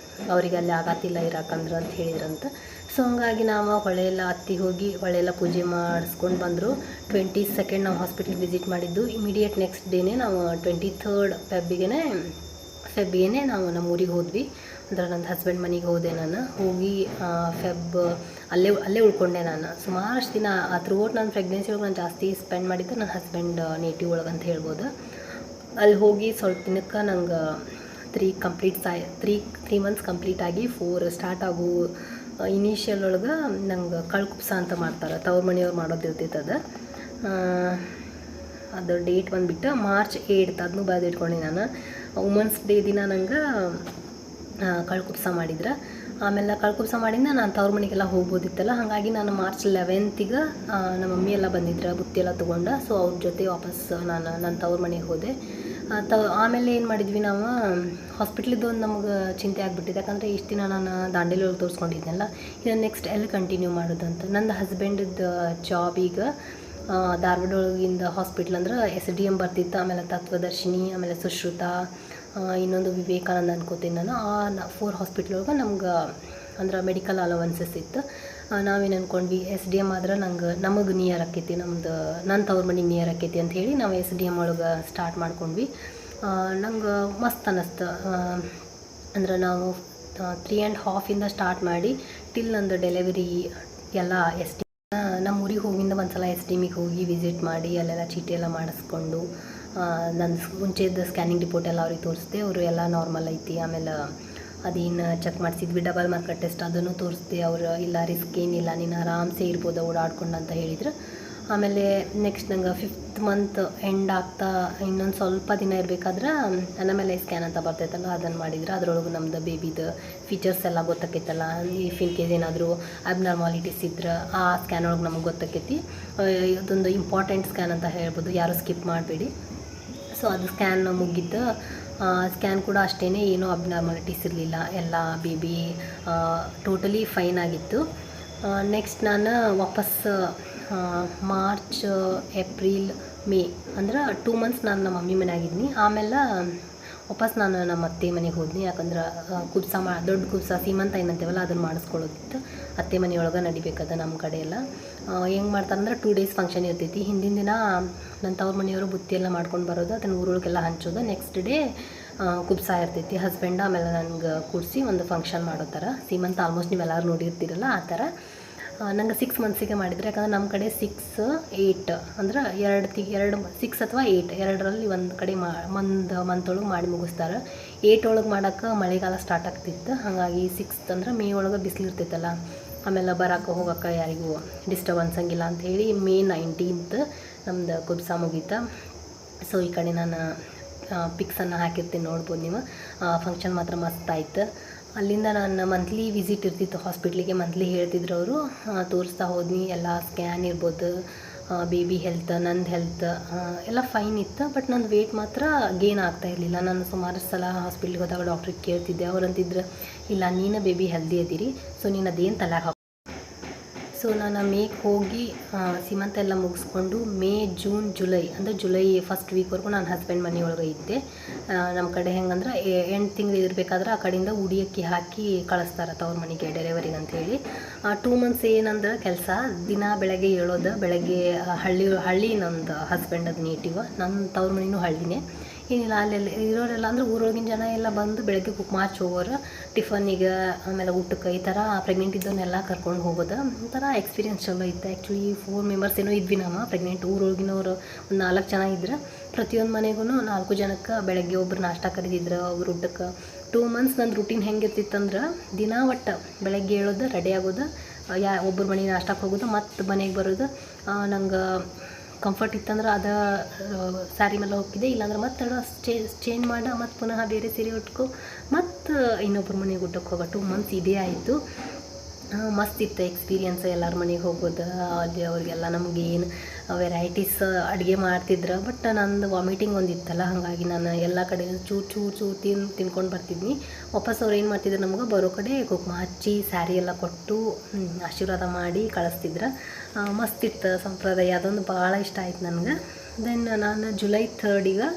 [SPEAKER 1] ಅವರಿಗೆ ಅಲ್ಲಿ ಆಗತ್ತಿಲ್ಲ ಇರಾಕಂದ್ರೆ ಅಂತ ಹೇಳಿದ್ರಂತ. ಸೊ ಹಂಗಾಗಿ ನಾವು ಹೊಳೆಯೆಲ್ಲ ಹತ್ತಿ ಹೋಗಿ ಹೊಳೆಯೆಲ್ಲ ಪೂಜೆ ಮಾಡಿಸ್ಕೊಂಡು ಬಂದರು. 22nd ನಾವು ಹಾಸ್ಪಿಟ್ಲಿಗೆ ವಿಸಿಟ್ ಮಾಡಿದ್ದು. ಇಮಿಡಿಯೇಟ್ ನೆಕ್ಸ್ಟ್ ಡೇನೇ ನಾವು 23rd ಫೆಬ್ಬಿಗೆ ನಾವು ನಮ್ಮ ಊರಿಗೆ ಹೋದ್ವಿ. ಅಂದ್ರೆ ನನ್ನ ಹಸ್ಬೆಂಡ್ ಮನೆಗೆ ಹೋದೆ ನಾನು. ಹೋಗಿ ಅಲ್ಲೇ ಉಳ್ಕೊಂಡೆ ನಾನು ಸುಮಾರಷ್ಟು ದಿನ. ಥ್ರೂಔಟ್ ನನ್ನ ಪ್ರೆಗ್ನೆನ್ಸಿ ಒಳಗೆ ನಾನು ಜಾಸ್ತಿ ಸ್ಪೆಂಡ್ ಮಾಡಿದ್ದು ನನ್ನ ಹಸ್ಬೆಂಡ್ ನೇಟಿವ್ ಒಳಗೆ ಅಂತ ಹೇಳ್ಬೋದು. ಅಲ್ಲಿ ಹೋಗಿ ಸ್ವಲ್ಪ ದಿನಕ್ಕೆ ನಂಗೆ 3 ಮಂತ್ಸ್ ಕಂಪ್ಲೀಟ್ ಆಗಿ 4 ಸ್ಟಾರ್ಟ್ ಆಗು ಇನಿಷಿಯಲ್ ಒಳಗೆ ನಂಗೆ ಕಳ್ಕುಪ್ಸ ಅಂತ ಮಾಡ್ತಾರೆ, ತವ್ರ ಮನೆಯವ್ರು ಮಾಡೋದಿರ್ತೈತೆ ಅದು. ಅದು ಡೇಟ್ ಬಂದುಬಿಟ್ಟು March 8 ಅದನ್ನು ಬರೆದಿಟ್ಕೊಂಡು ನಾನು. ವುಮೆನ್ಸ್ ಡೇ ದಿನ ನಂಗೆ ಕಳ್ಕುಪ್ಸ ಮಾಡಿದ್ರೆ. ಆಮೇಲೆ ಕಳ್ಕುಪ್ಸ ಮಾಡಿಂದ ನಾನು ತವ್ರ ಮನೆಗೆಲ್ಲ ಹೋಗ್ಬೋದಿತ್ತಲ್ಲ, ಹಾಗಾಗಿ ನಾನು March 11 ನಮ್ಮ ಮಮ್ಮಿ ಎಲ್ಲ ಬಂದಿದ್ರು ಬುತ್ತಿ ಎಲ್ಲ ತೊಗೊಂಡು. ಸೊ ಅವ್ರ ಜೊತೆ ವಾಪಸ್ ನನ್ನ ತವ್ರ ಮನೆಗೆ ಹೋದೆ. ಆಮೇಲೆ ಏನು ಮಾಡಿದ್ವಿ ನಾವು, ಹಾಸ್ಪಿಟ್ಲಿದ್ದು ಒಂದು ನಮಗೆ ಚಿಂತೆ ಆಗಿಬಿಟ್ಟಿದೆ. ಯಾಕಂದರೆ ಇಷ್ಟು ದಿನ ನಾನು ದಾಂಡೇಲಿ ಒಳಗೆ ತೋರಿಸ್ಕೊಂಡಿದ್ನಲ್ಲ, ಇನ್ನು ನೆಕ್ಸ್ಟ್ ಎಲ್ಲಿ ಕಂಟಿನ್ಯೂ ಮಾಡೋದಂತ. ನನ್ನ ಹಸ್ಬೆಂಡದ್ದು ಜಾಬ್ ಈಗ ಧಾರವಾಡ ಒಳಗಿಂದ ಹಾಸ್ಪಿಟ್ಲ್ ಅಂದ್ರೆ SDM ಬರ್ತಿತ್ತು, ಆಮೇಲೆ ತತ್ವದರ್ಶಿನಿ, ಆಮೇಲೆ ಸುಶ್ರುತ, ಇನ್ನೊಂದು ವಿವೇಕಾನಂದ ಅನ್ಕೋತೀನಿ ನಾನು. ಆ 4 ಹಾಸ್ಪಿಟ್ಲ್ ಒಳಗೆ ನಮ್ಗೆ ಅಂದ್ರೆ ಮೆಡಿಕಲ್ ಅಲವೆನ್ಸಸ್ ಇತ್ತು. ನಾವೇನು ಅಂದ್ಕೊಂಡ್ವಿ, SDM ಆದ್ರೆ ನಮಗೆ ನಿಯರ್ ಆಕೈತಿ, ನನ್ನ ತವ್ರ ಮನೆಗೆ ನಿಯರ್ ಆಕೈತಿ ಅಂತ ಹೇಳಿ ನಾವು SDM ಒಳಗೆ ಸ್ಟಾರ್ಟ್ ಮಾಡ್ಕೊಂಡ್ವಿ. ನಂಗೆ ಮಸ್ತ್ ಅನ್ನಿಸ್ತು. ಅಂದ್ರೆ ನಾವು 3.5 ಸ್ಟಾರ್ಟ್ ಮಾಡಿ ಟಿಲ್ ನಂದು ಡೆಲಿವರಿ ಎಲ್ಲ ನಮ್ಮ ಊರಿಗೆ ಹೋಗಿಂದ ಒಂದ್ಸಲ SDMಗೆ ಹೋಗಿ ವಿಸಿಟ್ ಮಾಡಿ ಅಲ್ಲೆಲ್ಲ ಚೀಟಿ ಎಲ್ಲ ಮಾಡಿಸ್ಕೊಂಡು ನನ್ನ ಮುಂಚೆದ್ದು ಸ್ಕ್ಯಾನಿಂಗ್ ರಿಪೋರ್ಟ್ ಎಲ್ಲ ಅವ್ರಿಗೆ ತೋರಿಸ್ದೆ. ಅವರು ಎಲ್ಲ ನಾರ್ಮಲ್ ಐತಿ. ಆಮೇಲೆ ಅದೇನು ಚೆಕ್ ಮಾಡಿಸಿದ್ವಿ, ಡಬಲ್ ಮಾರ್ಕರ್ ಟೆಸ್ಟ್, ಅದನ್ನು ತೋರಿಸ್ದೆ. ಅವರು ಇಲ್ಲ ರಿಸ್ಕ್ ಏನಿಲ್ಲ, ನೀನು ಆರಾಮ್ಸೆ ಇರ್ಬೋದು ಓಡಾಡ್ಕೊಂಡು ಅಂತ ಹೇಳಿದ್ರು. ಆಮೇಲೆ ನೆಕ್ಸ್ಟ್ ನಂಗೆ 5th ಮಂತ್ ಎಂಡ್ ಆಗ್ತಾ ಇನ್ನೊಂದು ಸ್ವಲ್ಪ ದಿನ ಇರಬೇಕಾದ್ರೆ NMLI ಸ್ಕ್ಯಾನ್ ಅಂತ ಬರ್ತೈತಲ್ಲ, ಅದನ್ನು ಮಾಡಿದ್ರೆ ಅದರೊಳಗೆ ನಮ್ಮದು ಬೇಬಿದು ಫೀಚರ್ಸ್ ಎಲ್ಲ ಗೊತ್ತಾಕೈತಲ್ಲ. ಇಫ್ ಇನ್ ಕೇಸ್ ಏನಾದರೂ ಅಬ್ನಾರ್ಮಾಲಿಟೀಸ್ ಇದ್ರೆ ಆ ಸ್ಕ್ಯಾನ್ ಒಳಗೆ ನಮಗೆ ಗೊತ್ತಾಕೈತಿ. ಅದೊಂದು ಇಂಪಾರ್ಟೆಂಟ್ ಸ್ಕ್ಯಾನ್ ಅಂತ ಹೇಳ್ಬೋದು, ಯಾರು ಸ್ಕಿಪ್ ಮಾಡಬೇಡಿ. ಸೊ ಅದು ಸ್ಕ್ಯಾನ್ ಮುಗಿದ್ದು. ಸ್ಕ್ಯಾನ್ ಕೂಡ ಅಷ್ಟೇ, ಏನೂ ಅಬ್ನಾರ್ಮಾಲಿಟೀಸ್ ಇರಲಿಲ್ಲ, ಎಲ್ಲ ಬೇಬಿ ಟೋಟಲಿ ಫೈನ್ ಆಗಿತ್ತು. ನೆಕ್ಸ್ಟ್ ನಾನು ವಾಪಸ್ ಮಾರ್ಚ್, ಏಪ್ರಿಲ್, ಮೇ ಅಂದ್ರೆ 2 ಮಂತ್ಸ್ ನಾನು ನಮ್ಮ ಮಮ್ಮಿ ಮನೆಯಾಗಿದ್ನಿ. ಆಮೇಲೆ ವಾಪಸ್ ನಾನು ನಮ್ಮ ಅತ್ತೆ ಮನೆಗೆ ಹೋದ್ನಿ. ಯಾಕಂದ್ರೆ ಕುಬ್ಸ ದೊಡ್ಡ ಕುಬ್ಸ ಸೀಮಂತ ಏನಂತೇವಲ್ಲ ಅದನ್ನು ಮಾಡಿಸ್ಕೊಳ್ಳೋದಿತ್ತು. ಅತ್ತೆ ಮನೆಯೊಳಗೆ ನಡಿಬೇಕದ ನಮ್ಮ ಕಡೆ ಎಲ್ಲ. ಹೆಂಗೆ ಮಾಡ್ತಾರಂದ್ರೆ 2 ಡೇಸ್ ಫಂಕ್ಷನ್ ಇರ್ತೈತಿ. ಹಿಂದಿನ ದಿನ ನನ್ನ ತವ್ರ ಮನೆಯವರು ಬುತ್ತಿ ಎಲ್ಲ ಮಾಡ್ಕೊಂಡು ಬರೋದು, ಅದನ್ನು ಊರೊಳಗೆಲ್ಲ ಹಂಚೋದು. ನೆಕ್ಸ್ಟ್ ಡೇ ಕುಬ್ಸ ಇರ್ತೈತಿ. ಹಸ್ಬೆಂಡ ಆಮೇಲೆ ನನಗೆ ಕೂಡಿಸಿ ಒಂದು ಫಂಕ್ಷನ್ ಮಾಡೋ ಥರ. ಸೀಮಂತ ಆಲ್ಮೋಸ್ಟ್ ನೀವೆಲ್ಲರೂ ನೋಡಿರ್ತೀರಲ್ಲ ಆ ಥರ. ನಂಗೆ 6 ಮಂತ್ಸಿಗೆ ಮಾಡಿದರೆ. ಯಾಕಂದ್ರೆ ನಮ್ಮ ಕಡೆ 6, 8 ಅಂದ್ರೆ 6 ಅಥವಾ 8 ಎರಡರಲ್ಲಿ ಒಂದು ಕಡೆ ಒಂದು ಮಂತೊಳಗೆ ಮಾಡಿ ಮುಗಿಸ್ತಾರೆ. 8 ಒಳಗೆ ಮಾಡೋಕ್ಕೆ ಮಳೆಗಾಲ ಸ್ಟಾರ್ಟ್ ಆಗ್ತಿತ್ತು. ಹಾಗಾಗಿ 6th ಅಂದ್ರೆ ಮೇ ಒಳಗೆ ಬಿಸಿಲು ಇರ್ತೈತಲ್ಲ, ಆಮೇಲೆ ಬರೋಕ್ಕೆ ಹೋಗೋಕ್ಕೆ ಯಾರಿಗೂ ಡಿಸ್ಟರ್ಬೆನ್ಸ್ ಹಂಗಿಲ್ಲ ಅಂಥೇಳಿ May 19th ನಮ್ದು ಕುಬ್ಸ ಮುಗೀತು. ಸೊ ಈ ಕಡೆ ನಾನು ಪಿಕ್ಸನ್ನು ಹಾಕಿರ್ತೀನಿ, ನೋಡ್ಬೋದು ನೀವು. ಫಂಕ್ಷನ್ ಮಾತ್ರ ಮಸ್ತ್ ಆಯ್ತು. ಅಲ್ಲಿಂದ ನಾನು ಮಂತ್ಲಿ ವಿಸಿಟ್ ಇರ್ತಿತ್ತು ಹಾಸ್ಪಿಟ್ಲಿಗೆ. ಮಂತ್ಲಿ ಹೇಳ್ತಿದ್ರು ಅವರು, ತೋರಿಸ್ತಾ ಹೋದ್ನಿ. ಎಲ್ಲ ಸ್ಕ್ಯಾನ್ ಇರ್ಬೋದು, ಬೇಬಿ ಹೆಲ್ತ್, ನಂದು ಹೆಲ್ತ್ ಎಲ್ಲ ಫೈನ್ ಇತ್ತು. ಬಟ್ ನಂದು ವೆಯ್ಟ್ ಮಾತ್ರ ಗೇನ್ ಆಗ್ತಾ ಇರಲಿಲ್ಲ. ನಾನು ಸುಮಾರು ಸಲ ಹಾಸ್ಪಿಟ್ಲಿಗೆ ಹೋದಾಗ ಡಾಕ್ಟ್ರಿಗೆ ಕೇಳ್ತಿದ್ದೆ. ಅವ್ರು ಅಂತಿದ್ರು, ಇಲ್ಲ ನೀನು ಬೇಬಿ ಹೆಲ್ದಿ ಅದೀರಿ, ಸೊ ನೀನು ಅದೇನು ತಲೆಗೆ ಹಾಕಿ. ಸೊ ನಾನು ಮೇಗೆ ಹೋಗಿ ಸೀಮಂತ ಎಲ್ಲ ಮುಗಿಸ್ಕೊಂಡು ಮೇ, ಜೂನ್, ಜುಲೈ ಅಂದರೆ ಜುಲೈ ಫಸ್ಟ್ ವೀಕ್ವರೆಗೂ ನಾನು ಹಸ್ಬೆಂಡ್ ಮನೆಯೊಳಗೆ ಇದ್ದೆ. ನಮ್ಮ ಕಡೆ ಹೆಂಗಂದ್ರೆ 8 ತಿಂಗಳು ಇರಬೇಕಾದ್ರೆ ಆ ಕಡೆಯಿಂದ ಉಡಿಯಕ್ಕಿ ಹಾಕಿ ಕಳಿಸ್ತಾರೆ ತವ್ರ ಮನೆಗೆ ಡೆಲಿವರಿಗೆ ಅಂಥೇಳಿ. 2 ಮಂತ್ಸ್ ಏನಂದ್ರೆ ಕೆಲಸ, ದಿನ ಬೆಳಗ್ಗೆ ಏಳೋದು. ಬೆಳಗ್ಗೆ ಹಳ್ಳಿ ನಮ್ಮದು ಹಸ್ಬೆಂಡದು ನೇಟಿವ್, ನನ್ನ ತವ್ರ ಮನೆಯೂ ಹಳ್ಳಿನೇ. ಏನಿಲ್ಲ, ಅಲ್ಲೆಲ್ಲ ಇರೋರೆಲ್ಲ ಅಂದ್ರೆ ಊರೊಳಗಿನ ಜನ ಎಲ್ಲ ಬಂದು ಬೆಳಗ್ಗೆ ಮಾರ್ಚ್ ಹೋಗೋರು, ಟಿಫನಿಗೆ ಆಮೇಲೆ ಊಟಕ್ಕೆ ಈ ಥರ ಪ್ರೆಗ್ನೆಂಟ್ ಇದ್ದವನ್ನೆಲ್ಲ ಕರ್ಕೊಂಡು ಹೋಗೋದು. ಒಂಥರ ಎಕ್ಸ್ಪೀರಿಯನ್ಸ್ ಚಲೋ ಇತ್ತು. ಆ್ಯಕ್ಚುಲಿ 4 ಮೆಂಬರ್ಸ್ ಏನೋ ಇದ್ವಿ ನಾವು ಪ್ರೆಗ್ನೆಂಟ್. ಊರೊಳಗಿನವರು ಒಂದು 4 ಜನ ಇದ್ರು. ಪ್ರತಿಯೊಂದು ಮನೆಗೂ 4 ಜನಕ್ಕೆ ಬೆಳಗ್ಗೆ ಒಬ್ರು ನಾಷ್ಟ ಕರೆದಿದ್ರು, ಒಬ್ರು ಊಟಕ್ಕೆ. 2 ಮಂತ್ಸ್ ನನ್ನ ರೂಟೀನ್ ಹೆಂಗಿರ್ತಿತ್ತಂದ್ರೆ, ದಿನ ಒಟ್ಟು ಬೆಳಗ್ಗೆ ಏಳೋದು, ರೆಡಿ ಆಗೋದು, ಒಬ್ಬರು ಮನೆಗೆ ನಾಷ್ಟಕ್ಕೆ ಹೋಗೋದು, ಮತ್ತು ಮನೆಗೆ ಬರೋದು. ನಂಗೆ ಕಂಫರ್ಟ್ ಇತ್ತಂದ್ರೆ ಅದು ಸ್ಯಾರಿ ಮೇಲೆ ಹೋಗ್ತಿದ್ದೆ. ಇಲ್ಲಾಂದ್ರೆ ಮತ್ತೆ ಚೇಂಜ್ ಮಾಡಿ ಮತ್ತು ಪುನಃ ಬೇರೆ ಸೀರೆ ಉಟ್ಕೊ ಮತ್ತು ಇನ್ನೊಬ್ಬರ ಮನೆಗೆ ಊಟಕ್ಕೆ ಹೋಗೋ. 2 ಮಂತ್ಸ್ ಇದೇ ಆಯಿತು. ಮಸ್ತ್ ಇತ್ತು ಎಕ್ಸ್ಪೀರಿಯನ್ಸ್. ಎಲ್ಲರ ಮನೆಗೆ ಹೋಗೋದು, ಅಲ್ಲಿ ಅವ್ರಿಗೆಲ್ಲ ನಮಗೆ ಏನು ವೆರೈಟೀಸ್ ಅಡುಗೆ ಮಾಡ್ತಿದ್ರು. ಬಟ್ ನಂದು ವಾಮಿಟಿಂಗ್ ಒಂದಿತ್ತಲ್ಲ, ಹಾಗಾಗಿ ನಾನು ಎಲ್ಲ ಕಡೆ ಚೂರು ತಿನ್ಕೊಂಡು ಬರ್ತಿದ್ನಿ. ವಾಪಸ್ ಅವ್ರು ಏನು ಮಾಡ್ತಿದ್ರು, ನಮ್ಗೆ ಬರೋ ಕಡೆ ಕುಂಕುಮ ಹಚ್ಚಿ ಸ್ಯಾರಿ ಎಲ್ಲ ಕೊಟ್ಟು ಆಶೀರ್ವಾದ ಮಾಡಿ ಕಳಿಸ್ತಿದ್ರು. ಮಸ್ತಿತ್ತು ಸಂಪ್ರದಾಯ. ಅದೊಂದು ಭಾಳ ಇಷ್ಟ ಆಯ್ತು ನನಗೆ. ದೆನ್ ನಾನು ಜುಲೈ 3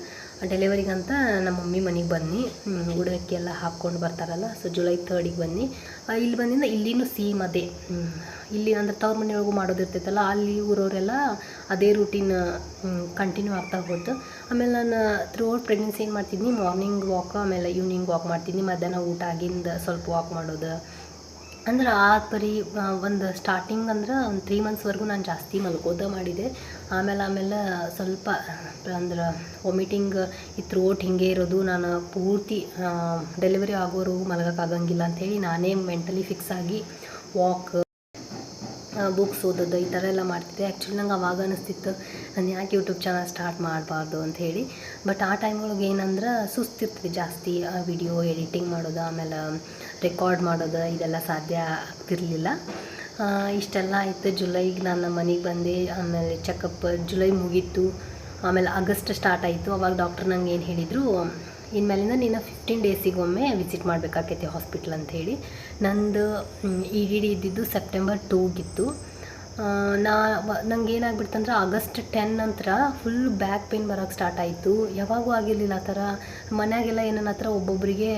[SPEAKER 1] ಡೆಲಿವರಿಗಂತ ನಮ್ಮ ಮಮ್ಮಿ ಮನೆಗೆ ಬನ್ನಿ. ಉಡಕ್ಕಿ ಎಲ್ಲ ಹಾಕ್ಕೊಂಡು ಬರ್ತಾರಲ್ಲ, ಸೊ ಜುಲೈ 3 ಬನ್ನಿ. ಇಲ್ಲಿ ಬಂದಿಂದ ಇಲ್ಲಿನೂ ಸೇಮ್ ಅದೇ. ಇಲ್ಲಿ ಅಂದ್ರೆ ತವ್ರ ಮನೆಯೊಳಗೂ ಮಾಡೋದಿರ್ತೈತಲ್ಲ, ಅಲ್ಲಿ ಊರವರೆಲ್ಲ ಅದೇ ರೂಟೀನ್ ಕಂಟಿನ್ಯೂ ಆಗ್ತಾ ಹೋಯ್ತು. ಆಮೇಲೆ ನಾನು ಥ್ರೂಔಟ್ ಪ್ರೆಗ್ನೆನ್ಸಿ ಏನು ಮಾಡ್ತಿದ್ನಿ, ಮಾರ್ನಿಂಗ್ ವಾಕ್, ಆಮೇಲೆ ಈವ್ನಿಂಗ್ ವಾಕ್ ಮಾಡ್ತಿದ್ನಿ. ಮಧ್ಯಾಹ್ನ ಊಟ ಆಗಿಂದ ಸ್ವಲ್ಪ ವಾಕ್ ಮಾಡೋದು. ಅಂದ್ರೆ ಬರೀ ಒಂದು ಸ್ಟಾರ್ಟಿಂಗ್ ಅಂದ್ರೆ ಒಂದು 3 ಮಂತ್ಸ್ವರೆಗೂ ನಾನು ಜಾಸ್ತಿ ಮಲ್ಕೋದ ಮಾಡಿದೆ. ಆಮೇಲೆ ಸ್ವಲ್ಪ ಅಂದ್ರೆ ವಾಮಿಟಿಂಗ್ ಈ ಥ್ರೋಟ್ ಹಿಂಗೆ ಇರೋದು. ನಾನು ಪೂರ್ತಿ ಡೆಲಿವರಿ ಆಗೋರು ಮಲಗೋಕ್ಕಾಗಂಗಿಲ್ಲ ಅಂಥೇಳಿ ನಾನೇ ಮೆಂಟಲಿ ಫಿಕ್ಸ್ ಆಗಿ ವಾಕ್ ಬುಕ್ಸ್ ಓದೋದು ಈ ಥರ ಎಲ್ಲ ಮಾಡ್ತಿದ್ದೆ. ಆ್ಯಕ್ಚುಲಿ ನಂಗೆ ಅವಾಗ ಅನಿಸ್ತಿತ್ತು ನಾನು ಯಾಕೆ ಯೂಟ್ಯೂಬ್ ಚಾನಲ್ ಸ್ಟಾರ್ಟ್ ಮಾಡಬಾರ್ದು ಅಂಥೇಳಿ. ಬಟ್ ಆ ಟೈಮ್ ಒಳಗೆ ಏನಂದ್ರೆ ಸುಸ್ತಿರ್ತದೆ ಜಾಸ್ತಿ, ವಿಡಿಯೋ ಎಡಿಟಿಂಗ್ ಮಾಡೋದು ಆಮೇಲೆ ರೆಕಾರ್ಡ್ ಮಾಡೋದು ಇದೆಲ್ಲ ಸಾಧ್ಯ ಆಗ್ತಿರಲಿಲ್ಲ. ಇಷ್ಟೆಲ್ಲ ಆಯಿತು. ಜುಲೈಗೆ ನಾನು ಮನೆಗೆ ಬಂದೆ. ಆಮೇಲೆ ಚೆಕಪ್ ಜುಲೈ ಮುಗೀತು. ಆಮೇಲೆ ಆಗಸ್ಟ್ ಸ್ಟಾರ್ಟ್ ಆಯಿತು. ಅವಾಗ ಡಾಕ್ಟ್ರ್ ನಂಗೆ ಏನು ಹೇಳಿದರು, ಇನ್ಮೇಲಿಂದ ನೀನು 15 ಡೇಸಿಗೊಮ್ಮೆ ವಿಸಿಟ್ ಮಾಡಬೇಕಾಕೈತಿ ಹಾಸ್ಪಿಟ್ಲ್ ಅಂಥೇಳಿ. ನಂದು EDD ಇದ್ದಿದ್ದು ಸೆಪ್ಟೆಂಬರ್ 2ಗಿತ್ತು. ನಂಗೆ ಏನಾಗ್ಬಿಡ್ತಂದ್ರೆ ಆಗಸ್ಟ್ 10 ನಂತರ ಫುಲ್ ಬ್ಯಾಕ್ ಪೇನ್ ಬರೋಕ್ಕೆ ಸ್ಟಾರ್ಟ್ ಆಯಿತು. ಯಾವಾಗೂ ಆಗಿರಲಿಲ್ಲ ಆ ಥರ. ಮನೆಯಾಗೆಲ್ಲ ಏನೇನು ಹತ್ರ ಒಬ್ಬೊಬ್ಬರಿಗೆ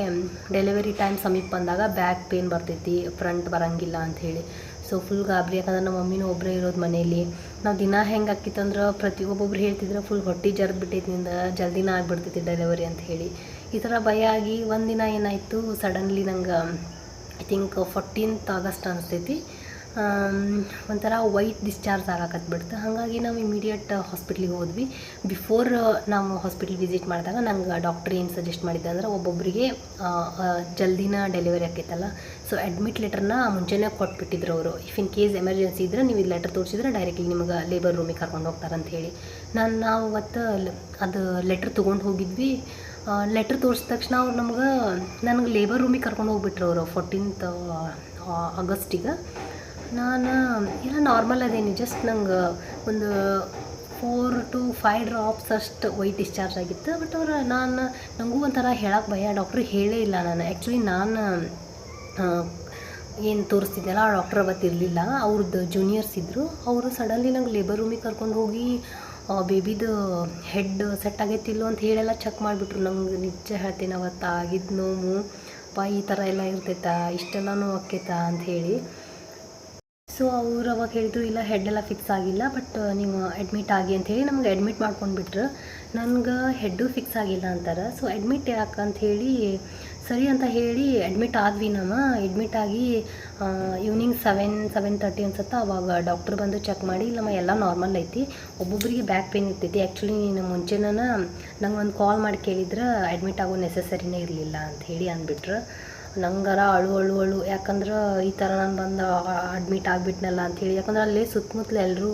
[SPEAKER 1] ಡೆಲಿವರಿ ಟೈಮ್ ಸಮೀಪ ಬಂದಾಗ ಬ್ಯಾಕ್ ಪೇನ್ ಬರ್ತೈತಿ, ಫ್ರಂಟ್ ಬರೋಂಗಿಲ್ಲ ಅಂಥೇಳಿ. ಸೊ ಫುಲ್ ಗಾಬರಿ. ಯಾಕಂದ್ರೆ ನಮ್ಮ ಮಮ್ಮಿನೂ ಒಬ್ಬರೇ ಇರೋದು ಮನೇಲಿ. ನಾವು ದಿನ ಹೆಂಗೆ ಆಕಿತ್ತಂದ್ರೆ ಒಬ್ಬೊಬ್ರು ಹೇಳ್ತಿದ್ರೆ ಫುಲ್ ಹೊಟ್ಟೆ ಜರ್ದು ಬಿಟ್ಟೈತಿ, ನಿಂದ ಜಲ್ದಿನ ಆಗಿಬಿಡ್ತೈತಿ ಡೆಲಿವರಿ ಅಂತ ಹೇಳಿ. ಈ ಥರ ಭಯ ಆಗಿ ಒಂದಿನ ಏನಾಯಿತು, ಸಡನ್ಲಿ ನಂಗೆ ಐ ಥಿಂಕ್ 14th ಆಗಸ್ಟ್ ಅನಿಸ್ತೈತಿ, ಒಂಥರ ವೈಟ್ ಡಿಸ್ಚಾರ್ಜ್ ಆಗಕತ್ಬಿಡ್ತು. ಹಾಗಾಗಿ ನಾವು ಇಮಿಡಿಯೇಟ್ ಹಾಸ್ಪಿಟ್ಲಿಗೆ ಹೋದ್ವಿ. ಬಿಫೋರ್ ನಾವು ಹಾಸ್ಪಿಟ್ಲ್ ವಿಸಿಟ್ ಮಾಡಿದಾಗ ನಂಗೆ ಡಾಕ್ಟ್ರ್ ಏನು ಸಜೆಸ್ಟ್ ಮಾಡಿದ್ದೆ ಅಂದ್ರೆ, ಒಬ್ಬೊಬ್ಬರಿಗೆ ಜಲ್ದಿನ ಡೆಲಿವರಿ ಆಕೈತಲ್ಲ, ಸೊ ಅಡ್ಮಿಟ್ ಲೆಟರ್ನ ಮುಂಚೆನೇ ಕೊಟ್ಬಿಟ್ಟಿದ್ರು ಅವರು. ಇಫ್ ಇನ್ ಕೇಸ್ ಎಮರ್ಜೆನ್ಸಿ ಇದ್ದರೆ ನೀವು ಇದು ಲೆಟರ್ ತೋರಿಸಿದ್ರೆ ಡೈರೆಕ್ಟ್ಲಿ ನಿಮ್ಗೆ ಲೇಬರ್ ರೂಮಿಗೆ ಕರ್ಕೊಂಡು ಹೋಗ್ತಾರಂತ ಹೇಳಿ. ನಾವು ಅವತ್ತು ಅದು ಲೆಟ್ರ್ ತೊಗೊಂಡು ಹೋಗಿದ್ವಿ. ಲೆಟ್ರ್ ತೋರಿಸಿದ ತಕ್ಷಣ ಅವ್ರು ನನಗೆ ಲೇಬರ್ ರೂಮಿಗೆ ಕರ್ಕೊಂಡು ಹೋಗ್ಬಿಟ್ರು ಅವರು 14th ಆಗಸ್ಟಿಗೆ. ನಾನು ಇಲ್ಲ ನಾರ್ಮಲ್ ಅದೇನಿ, ಜಸ್ಟ್ ನಂಗೆ ಒಂದು 4 to 5 ಡ್ರಾಪ್ಸ್ ಅಷ್ಟು ವೈಟ್ ಡಿಸ್ಚಾರ್ಜ್ ಆಗಿತ್ತು. ಬಟ್ ನನಗೂ ಒಂಥರ ಹೇಳಕ್ಕೆ ಭಯ. ಡಾಕ್ಟ್ರಿಗೆ ಹೇಳೇ ಇಲ್ಲ ನಾನು. ಆ್ಯಕ್ಚುಲಿ ನಾನು ಏನು ತೋರಿಸ್ತಿದ್ದೆಲ್ಲ ಆ ಡಾಕ್ಟ್ರ್ ಅವತ್ತು ಇರಲಿಲ್ಲ, ಅವ್ರದ್ದು ಜೂನಿಯರ್ಸ್ ಇದ್ದರು. ಅವರು ಸಡನ್ಲಿ ನಂಗೆ ಲೇಬರ್ ರೂಮಿಗೆ ಕರ್ಕೊಂಡು ಹೋಗಿ ಬೇಬಿದು ಹೆಡ್ ಸೆಟ್ ಆಗೈತಿಲ್ಲೋ ಅಂತ ಹೇಳೆಲ್ಲ ಚೆಕ್ ಮಾಡಿಬಿಟ್ರು. ನಂಗೆ ನಿಜ ಹೇಳ್ತೀನಿ, ಅವತ್ತು ಆಗಿದ್ದು ನೋವು ಈ ಥರ ಎಲ್ಲ ಇರ್ತೈತಾ, ಇಷ್ಟೆಲ್ಲ ನೋವು ಆಕೈತಾ ಅಂಥೇಳಿ. ಸೊ ಅವ್ರು ಅವಾಗ ಹೇಳಿದ್ರು, ಇಲ್ಲ ಹೆಡ್ಡೆಲ್ಲ ಫಿಕ್ಸ್ ಆಗಿಲ್ಲ, ಬಟ್ ನೀವು ಅಡ್ಮಿಟ್ ಆಗಿ ಅಂಥೇಳಿ ನಮ್ಗೆ ಅಡ್ಮಿಟ್ ಮಾಡ್ಕೊಂಡ್ಬಿಟ್ರು. ನನಗೆ ಹೆಡ್ಡು ಫಿಕ್ಸ್ ಆಗಿಲ್ಲ ಅಂತಾರೆ. ಸೊ ಅಡ್ಮಿಟ್ ಯಾಕೆ ಅಂಥೇಳಿ ಸರಿ ಅಂತ ಹೇಳಿ ಅಡ್ಮಿಟ್ ಆದ್ವಿ. ಅಡ್ಮಿಟ್ ಆಗಿ ಈವ್ನಿಂಗ್ 7:30 ಅನ್ಸುತ್ತೆ. ಅವಾಗ ಡಾಕ್ಟ್ರ್ ಬಂದು ಚೆಕ್ ಮಾಡಿ, ಇಲ್ಲ ಎಲ್ಲ ನಾರ್ಮಲ್ ಐತಿ, ಒಬ್ಬೊಬ್ಬರಿಗೆ ಬ್ಯಾಕ್ ಪೇನ್ ಇರ್ತೈತಿ. ಆ್ಯಕ್ಚುಲಿ ನೀನು ಮುಂಚೆನೇ ನಂಗೆ ಒಂದು ಕಾಲ್ ಮಾಡಿ ಕೇಳಿದ್ರೆ ಅಡ್ಮಿಟ್ ಆಗೋ ನೆಸೆಸರಿನೇ ಇರಲಿಲ್ಲ ಅಂಥೇಳಿ ಅಂದ್ಬಿಟ್ರು. ನಂಗಾರ ಅಳು. ಯಾಕಂದ್ರೆ ಈ ಥರ ನಾನು ಬಂದು ಅಡ್ಮಿಟ್ ಆಗಿಬಿಟ್ನಲ್ಲ ಅಂಥೇಳಿ. ಯಾಕಂದ್ರೆ ಅಲ್ಲಿ ಸುತ್ತಮುತ್ತಲು ಎಲ್ಲರೂ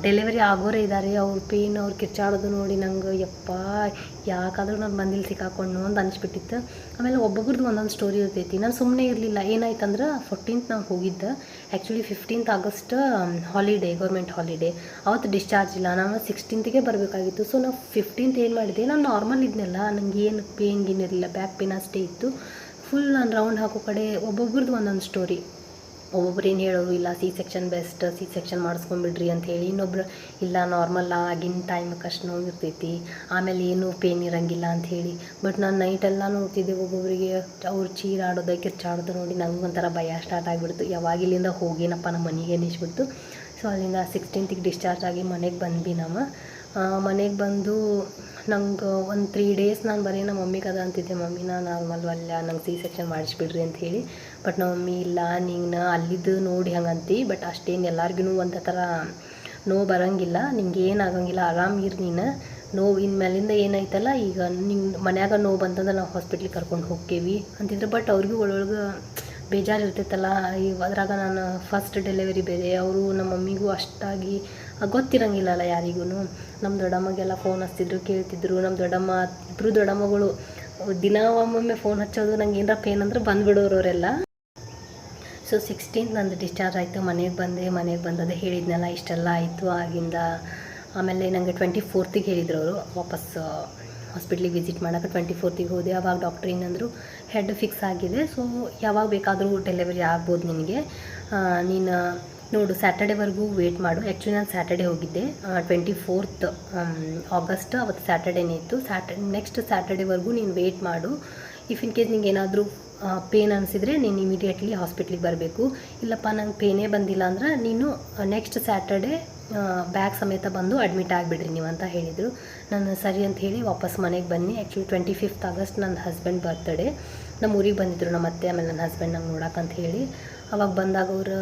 [SPEAKER 1] ಡೆಲಿವರಿ ಆಗೋರೇ ಇದ್ದಾರೆ. ಅವ್ರ ಪೇನ್, ಅವ್ರು ಕಿರ್ಚಾಡೋದು ನೋಡಿ ನಂಗೆ ಯಪ್ಪ ಯಾಕಾದರೂ ನಾನು ಬಂದಿಲ್ಲಿ ಸಿಕ್ಕಾಕೊಂಡು ಅಂತ ಅನಿಸ್ಬಿಟ್ಟಿತ್ತು. ಆಮೇಲೆ ಒಬ್ಬೊಬ್ರದ್ದು ಒಂದೊಂದು ಸ್ಟೋರಿ ಇರ್ತೈತಿ. ನಾನು ಸುಮ್ಮನೆ ಇರಲಿಲ್ಲ. ಏನಾಯ್ತಂದ್ರೆ 14th ನಾವು ಹೋಗಿದ್ದೆ. Actually 15th August holiday, government holiday. ಅವತ್ತು ಡಿಸ್ಚಾರ್ಜ್ ಇಲ್ಲ. ನಾನು 16th ಬರಬೇಕಾಗಿತ್ತು. ಸೊ ನಾವು 15th ಏನು ಮಾಡಿದೆ, ನಾನು ನಾರ್ಮಲ್ ಇದ್ನೆಲ್ಲ, ನನಗೆ ಏನು ಪೇನ್ ಏನಿರಲಿಲ್ಲ, ಬ್ಯಾಕ್ ಪೇನ್ ಅಷ್ಟೇ ಇತ್ತು. ಫುಲ್ ನಾನು ರೌಂಡ್ ಹಾಕೋ ಕಡೆ ಒಬ್ಬೊಬ್ರದ್ದು ಒಂದೊಂದು ಸ್ಟೋರಿ. ಒಬ್ಬೊಬ್ರು ಏನು ಹೇಳೋರು, ಇಲ್ಲ C-section ಬೆಸ್ಟ್, C-section ಮಾಡಿಸ್ಕೊಂಬಿಡ್ರಿ ಅಂಥೇಳಿ. ಇನ್ನೊಬ್ರು ಇಲ್ಲ ನಾರ್ಮಲ್ ಆಗಿನ ಟೈಮಕ್ಕೆ ಅಷ್ಟು ನೋವು ಇರ್ತೈತಿ, ಆಮೇಲೆ ಏನೂ ಪೇನ್ ಇರೋಂಗಿಲ್ಲ ಅಂಥೇಳಿ. ಬಟ್ ನಾನು ನೈಟೆಲ್ಲ ನೋಡ್ತಿದ್ದೆ ಒಬ್ಬೊಬ್ಬರಿಗೆ ಅವ್ರು ಚೀರಾಡೋದು, ಕಿರ್ಚಾಡೋದು ನೋಡಿ ನಂಗೆ ಒಂಥರ ಭಯ ಸ್ಟಾರ್ಟ್ ಆಗಿಬಿಡ್ತು. ಯಾವಾಗ ಇಲ್ಲಿಂದ ಹೋಗೇನಪ್ಪ ನಮ್ಮ ಮನೆಗೆ ಅನ್ನಿಸ್ಬಿಡ್ತು. ಸೊ ಅಲ್ಲಿಂದ 16th ಡಿಸ್ಚಾರ್ಜ್ ಆಗಿ ಮನೆಗೆ ಬಂದ್ವಿ. ಮನೆಗೆ ಬಂದು ನಂಗೆ ಒಂದು 3 days ನಾನು ಬರೀ ನಮ್ಮ ಮಮ್ಮಿಗೆ ಅದ ಅಂತಿದ್ದೆ, ಮಮ್ಮಿ ನಾನು ನಾರ್ಮಲ್ ಅಲ್ಲ, ನಂಗೆ C-section ಮಾಡಿಸ್ಬಿಡ್ರಿ ಅಂಥೇಳಿ. ಬಟ್ ನಮ್ಮ ಮಮ್ಮಿ ಇಲ್ಲ, ನೀನು ಅಲ್ಲಿದ್ದು ನೋಡಿ ಹಂಗಂತಿ, ಬಟ್ ಅಷ್ಟೇನು ಎಲ್ಲರಿಗೂ ಒಂದು ಥರ ನೋವು ಬರೋಂಗಿಲ್ಲ, ನಿಂಗೆ ಏನಾಗಂಗಿಲ್ಲ, ಆರಾಮಿರಿ ನೀನು. ನೋವು ಇನ್ಮೇಲಿಂದ ಏನಾಯ್ತಲ್ಲ, ಈಗ ನಿಂಗೆ ಮನ್ಯಾಗ ನೋವು ಬಂತಂದ್ರೆ ನಾವು ಹಾಸ್ಪಿಟ್ಲಿಗೆ ಕರ್ಕೊಂಡು ಹೋಗ್ತೀವಿ ಅಂತಿದ್ರು. ಬಟ್ ಅವ್ರಿಗೂ ಒಳಗೆ ಬೇಜಾರು ಇರ್ತೈತಲ್ಲ. ಅದ್ರಾಗ ನಾನು ಫಸ್ಟ್ ಡೆಲಿವರಿ ಬೇರೆ, ಅವರು ನಮ್ಮ ಮಮ್ಮಿಗೂ ಅಷ್ಟಾಗಿ ಗೊತ್ತಿರಂಗಿಲ್ಲಲ್ಲ ಯಾರಿಗೂ. ನಮ್ಮ ದೊಡ್ಡಮ್ಮಗೆ ಫೋನ್ ಹಚ್ತಿದ್ರು, ಕೇಳ್ತಿದ್ರು. ನಮ್ಮ ದೊಡ್ಡಮ್ಮ, ಇಬ್ಬರು ದೊಡ್ಡಮ್ಮಗಳು ದಿನ ಒಮ್ಮೊಮ್ಮೆ ಫೋನ್ ಹಚ್ಚೋದು, ನಂಗೆ ಏನಾರ ಪೇನ್ ಅಂದ್ರೆ ಬಂದುಬಿಡೋರವರೆಲ್ಲ. ಸೊ 16th ನಂದು ಡಿಸ್ಚಾರ್ಜ್ ಆಯಿತು. ಮನೆಗೆ ಬಂದದೆ ಹೇಳಿದ್ನಲ್ಲ, ಇಷ್ಟೆಲ್ಲ ಆಯಿತು ಆಗಿಂದ. ಆಮೇಲೆ ನನಗೆ 24th ಹೇಳಿದ್ರು ಅವರು ವಾಪಸ್ ಹಾಸ್ಪಿಟ್ಲಿಗೆ ವಿಸಿಟ್ ಮಾಡೋಕೆ. 24th ಹೋದೆ. ಆವಾಗ ಡಾಕ್ಟ್ರ್ ಏನಂದರು, ಹೆಡ್ ಫಿಕ್ಸ್ ಆಗಿದೆ, ಸೊ ಯಾವಾಗ ಬೇಕಾದರೂ ಡೆಲಿವರಿ ಆಗ್ಬೋದು ನಿನಗೆ, ನೀನು ನೋಡು ಸ್ಯಾಟರ್ಡೇವರೆಗೂ ವೇಟ್ ಮಾಡು. ಆ್ಯಕ್ಚುಲಿ ನಾನು ಸ್ಯಾಟರ್ಡೇ ಹೋಗಿದ್ದೆ, 24th ಆಗಸ್ಟ್, ಅವತ್ತು ಸ್ಯಾಟರ್ಡೇನೇ ಇತ್ತು. ನೆಕ್ಸ್ಟ್ ಸ್ಯಾಟರ್ಡೇವರೆಗೂ ನೀನು ವೇಟ್ ಮಾಡು. ಇಫ್ ಇನ್ ಕೇಸ್ ನಿಂಗೆ ಏನಾದರೂ ಪೇನ್ ಅನಿಸಿದರೆ ನೀನು ಇಮಿಡಿಯೇಟ್ಲಿ ಹಾಸ್ಪಿಟ್ಲಿಗೆ ಬರಬೇಕು. ಇಲ್ಲಪ್ಪ ನಂಗೆ ಪೇನೇ ಬಂದಿಲ್ಲ ಅಂದ್ರೆ ನೀನು ನೆಕ್ಸ್ಟ್ ಸ್ಯಾಟರ್ಡೇ ಬ್ಯಾಗ್ ಸಮೇತ ಬಂದು ಅಡ್ಮಿಟ್ ಆಗಿಬಿಡ್ರಿ ನೀವು ಅಂತ ಹೇಳಿದರು. ನಾನು ಸರಿ ಅಂತ ಹೇಳಿ ವಾಪಸ್ ಮನೆಗೆ ಬನ್ನಿ. ಆ್ಯಕ್ಚುಲಿ 25th ಆಗಸ್ಟ್ ನನ್ನ ಹಸ್ಬೆಂಡ್ ಬರ್ತ್ಡೇ. ನಮ್ಮ ಊರಿಗೆ ಬಂದಿದ್ದರು ನಮ್ಮ ಅತ್ತೆ, ಆಮೇಲೆ ನನ್ನ ಹಸ್ಬೆಂಡ್ ನಂಗೆ ನೋಡೋಕ್ಕಂತ ಹೇಳಿ. ಅವಾಗ ಬಂದಾಗ ಅವರು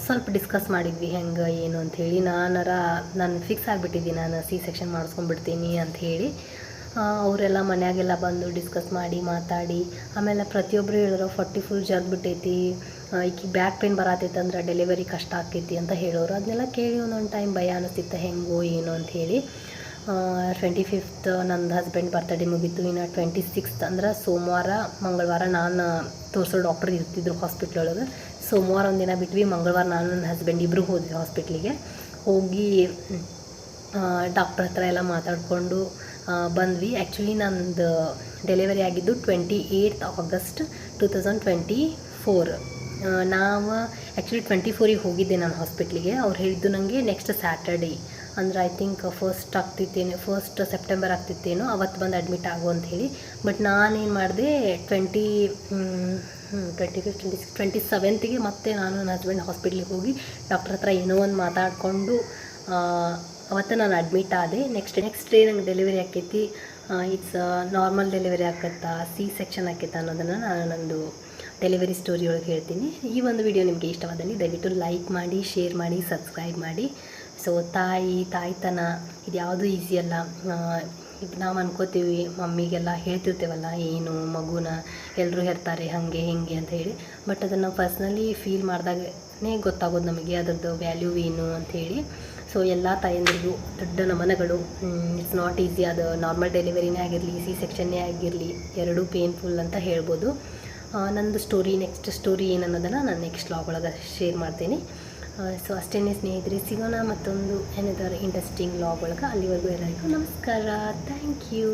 [SPEAKER 1] ಸ್ವಲ್ಪ ಡಿಸ್ಕಸ್ ಮಾಡಿದ್ವಿ ಹೆಂಗೆ ಏನು ಅಂಥೇಳಿ. ನಾನು ಫಿಕ್ಸ್ ಆಗಿಬಿಟ್ಟಿದ್ದೀನಿ, ನಾನು C-section ಮಾಡಿಸ್ಕೊಂಡ್ಬಿಡ್ತೀನಿ ಅಂಥೇಳಿ. ಅವರೆಲ್ಲ ಮನೆಯಾಗೆಲ್ಲ ಬಂದು ಡಿಸ್ಕಸ್ ಮಾಡಿ ಮಾತಾಡಿ, ಆಮೇಲೆ ಪ್ರತಿಯೊಬ್ಬರು ಹೇಳಿದ್ರು 40 ಫುಲ್ ಜರ್ಬಿಟ್ಟೈತಿ, ಈಕಿ ಬ್ಯಾಕ್ ಪೇನ್ ಬರತೈತೆ ಅಂದ್ರೆ ಡೆಲಿವರಿ ಕಷ್ಟ ಆಕೈತಿ ಅಂತ ಹೇಳೋರು. ಅದನ್ನೆಲ್ಲ ಕೇಳಿ ಒಂದೊಂದು ಟೈಮ್ ಭಯ ಅನಿಸ್ತಿತ್ತು ಹೆಂಗೋ ಏನೋ ಅಂಥೇಳಿ. 25th ನನ್ನ ಹಸ್ಬೆಂಡ್ ಬರ್ತಡೇ ಮುಗೀತು. ಇನ್ನು 26th ಅಂದ್ರೆ ಸೋಮವಾರ ಮಂಗಳವಾರ ನಾನು ತೋರಿಸೋ ಡಾಕ್ಟರ್ ಇರ್ತಿದ್ರು ಹಾಸ್ಪಿಟ್ಲ್ ಒಳಗೆ. ಸೋಮವಾರ ಒಂದಿನ ಬಿಟ್ವಿ, ಮಂಗಳವಾರ ನಾನು ನನ್ನ ಹಸ್ಬೆಂಡ್ ಇಬ್ಬರು ಹೋದ್ವಿ ಹಾಸ್ಪಿಟ್ಲಿಗೆ. ಹೋಗಿ ಡಾಕ್ಟ್ರ್ ಹತ್ರ ಎಲ್ಲ ಮಾತಾಡಿಕೊಂಡು ಬಂದ್ವಿ. ಆ್ಯಕ್ಚುಲಿ ನಂದು ಡೆಲಿವರಿ ಆಗಿದ್ದು 28 August 2024. ನಾವು ಆ್ಯಕ್ಚುಲಿ 24ಗೆ ಹೋಗಿದ್ದೆ ನಾನು ಹಾಸ್ಪಿಟ್ಲಿಗೆ. ಅವ್ರು ಹೇಳಿದ್ದು ನನಗೆ ನೆಕ್ಸ್ಟ್ ಸ್ಯಾಟರ್ಡೇ ಅಂದ್ರೆ ಐ ಥಿಂಕ್ 1 ಸೆಪ್ಟೆಂಬರ್ ಆಗ್ತಿತ್ತೇನೋ, ಅವತ್ತು ಬಂದು ಅಡ್ಮಿಟ್ ಆಗು ಅಂತ ಹೇಳಿ. ಬಟ್ ನಾನೇನು ಮಾಡಿದೆ 27ಗೆ ಮತ್ತೆ ನಾನು ನನ್ನ ಹಸ್ಬೆಂಡ್ ಹಾಸ್ಪಿಟ್ಲಿಗೆ ಹೋಗಿ ಡಾಕ್ಟ್ರ್ ಹತ್ರ ಏನೋ ಒಂದು ಮಾತಾಡಿಕೊಂಡು ಅವತ್ತು ನಾನು ಅಡ್ಮಿಟ್ ಆದೆ. ನೆಕ್ಸ್ಟ್ ಡೇ ನಂಗೆ ಡೆಲಿವರಿ ಆಕೈತಿ. ಇಟ್ಸ್ ನಾರ್ಮಲ್ ಡೆಲಿವರಿ ಆಕತ್ತಾ, C-ಸೆಕ್ಷನ್ ಆಕೈತಾ ಅನ್ನೋದನ್ನು ನಾನು ನಂದು ಡೆಲಿವರಿ ಸ್ಟೋರಿ ಒಳಗೆ ಹೇಳ್ತೀನಿ. ಈ ಒಂದು ವಿಡಿಯೋ ನಿಮಗೆ ಇಷ್ಟವಾದಲ್ಲಿ ದಯವಿಟ್ಟು ಲೈಕ್ ಮಾಡಿ, ಶೇರ್ ಮಾಡಿ, ಸಬ್ಸ್ಕ್ರೈಬ್ ಮಾಡಿ. ಸೊ ತಾಯ್ತನ ಇದು ಯಾವುದೂ ಈಸಿ ಅಲ್ಲ. ನಾವು ಅನ್ಕೋತೀವಿ, ಮಮ್ಮಿಗೆಲ್ಲ ಹೇಳ್ತಿರ್ತೇವಲ್ಲ ಏನು ಮಗುನ ಎಲ್ಲರೂ ಹೇಳ್ತಾರೆ ಹಾಗೆ ಹಿಂಗೆ ಅಂತ ಹೇಳಿ. ಬಟ್ ಅದನ್ನು ಪರ್ಸ್ನಲಿ ಫೀಲ್ ಮಾಡಿದಾಗನೇ ಗೊತ್ತಾಗೋದು ನಮಗೆ ಅದರದ್ದು ವ್ಯಾಲ್ಯೂ ಏನು ಅಂಥೇಳಿ. ಸೊ ಎಲ್ಲ ತಾಯಂದಿರಿಗೂ ದೊಡ್ಡ ನಮನಗಳು. It's not easy. ಅದು ನಾರ್ಮಲ್ ಡೆಲಿವರಿನೇ ಆಗಿರಲಿ, C-ಸೆಕ್ಷನ್ನೇ ಆಗಿರಲಿ, ಎರಡೂ ಪೇನ್ಫುಲ್ ಅಂತ ಹೇಳ್ಬೋದು. ನಂದು ನೆಕ್ಸ್ಟ್ ಸ್ಟೋರಿ ಏನನ್ನೋದನ್ನು ನಾನು ನೆಕ್ಸ್ಟ್ ವ್ಲಾಗ್ ಒಳಗೆ ಶೇರ್ ಮಾಡ್ತೀನಿ. ಸೊ ಅಷ್ಟೇ ಸ್ನೇಹಿತರೆ, ಸಿಗೋಣ ಮತ್ತೊಂದು ಏನಾದರೂ ಇಂಟ್ರೆಸ್ಟಿಂಗ್ ವ್ಲಾಗ್ ಒಳಗೆ. ಅಲ್ಲಿವರೆಗೂ ಎಲ್ಲರಿಗೂ ನಮಸ್ಕಾರ. Thank you.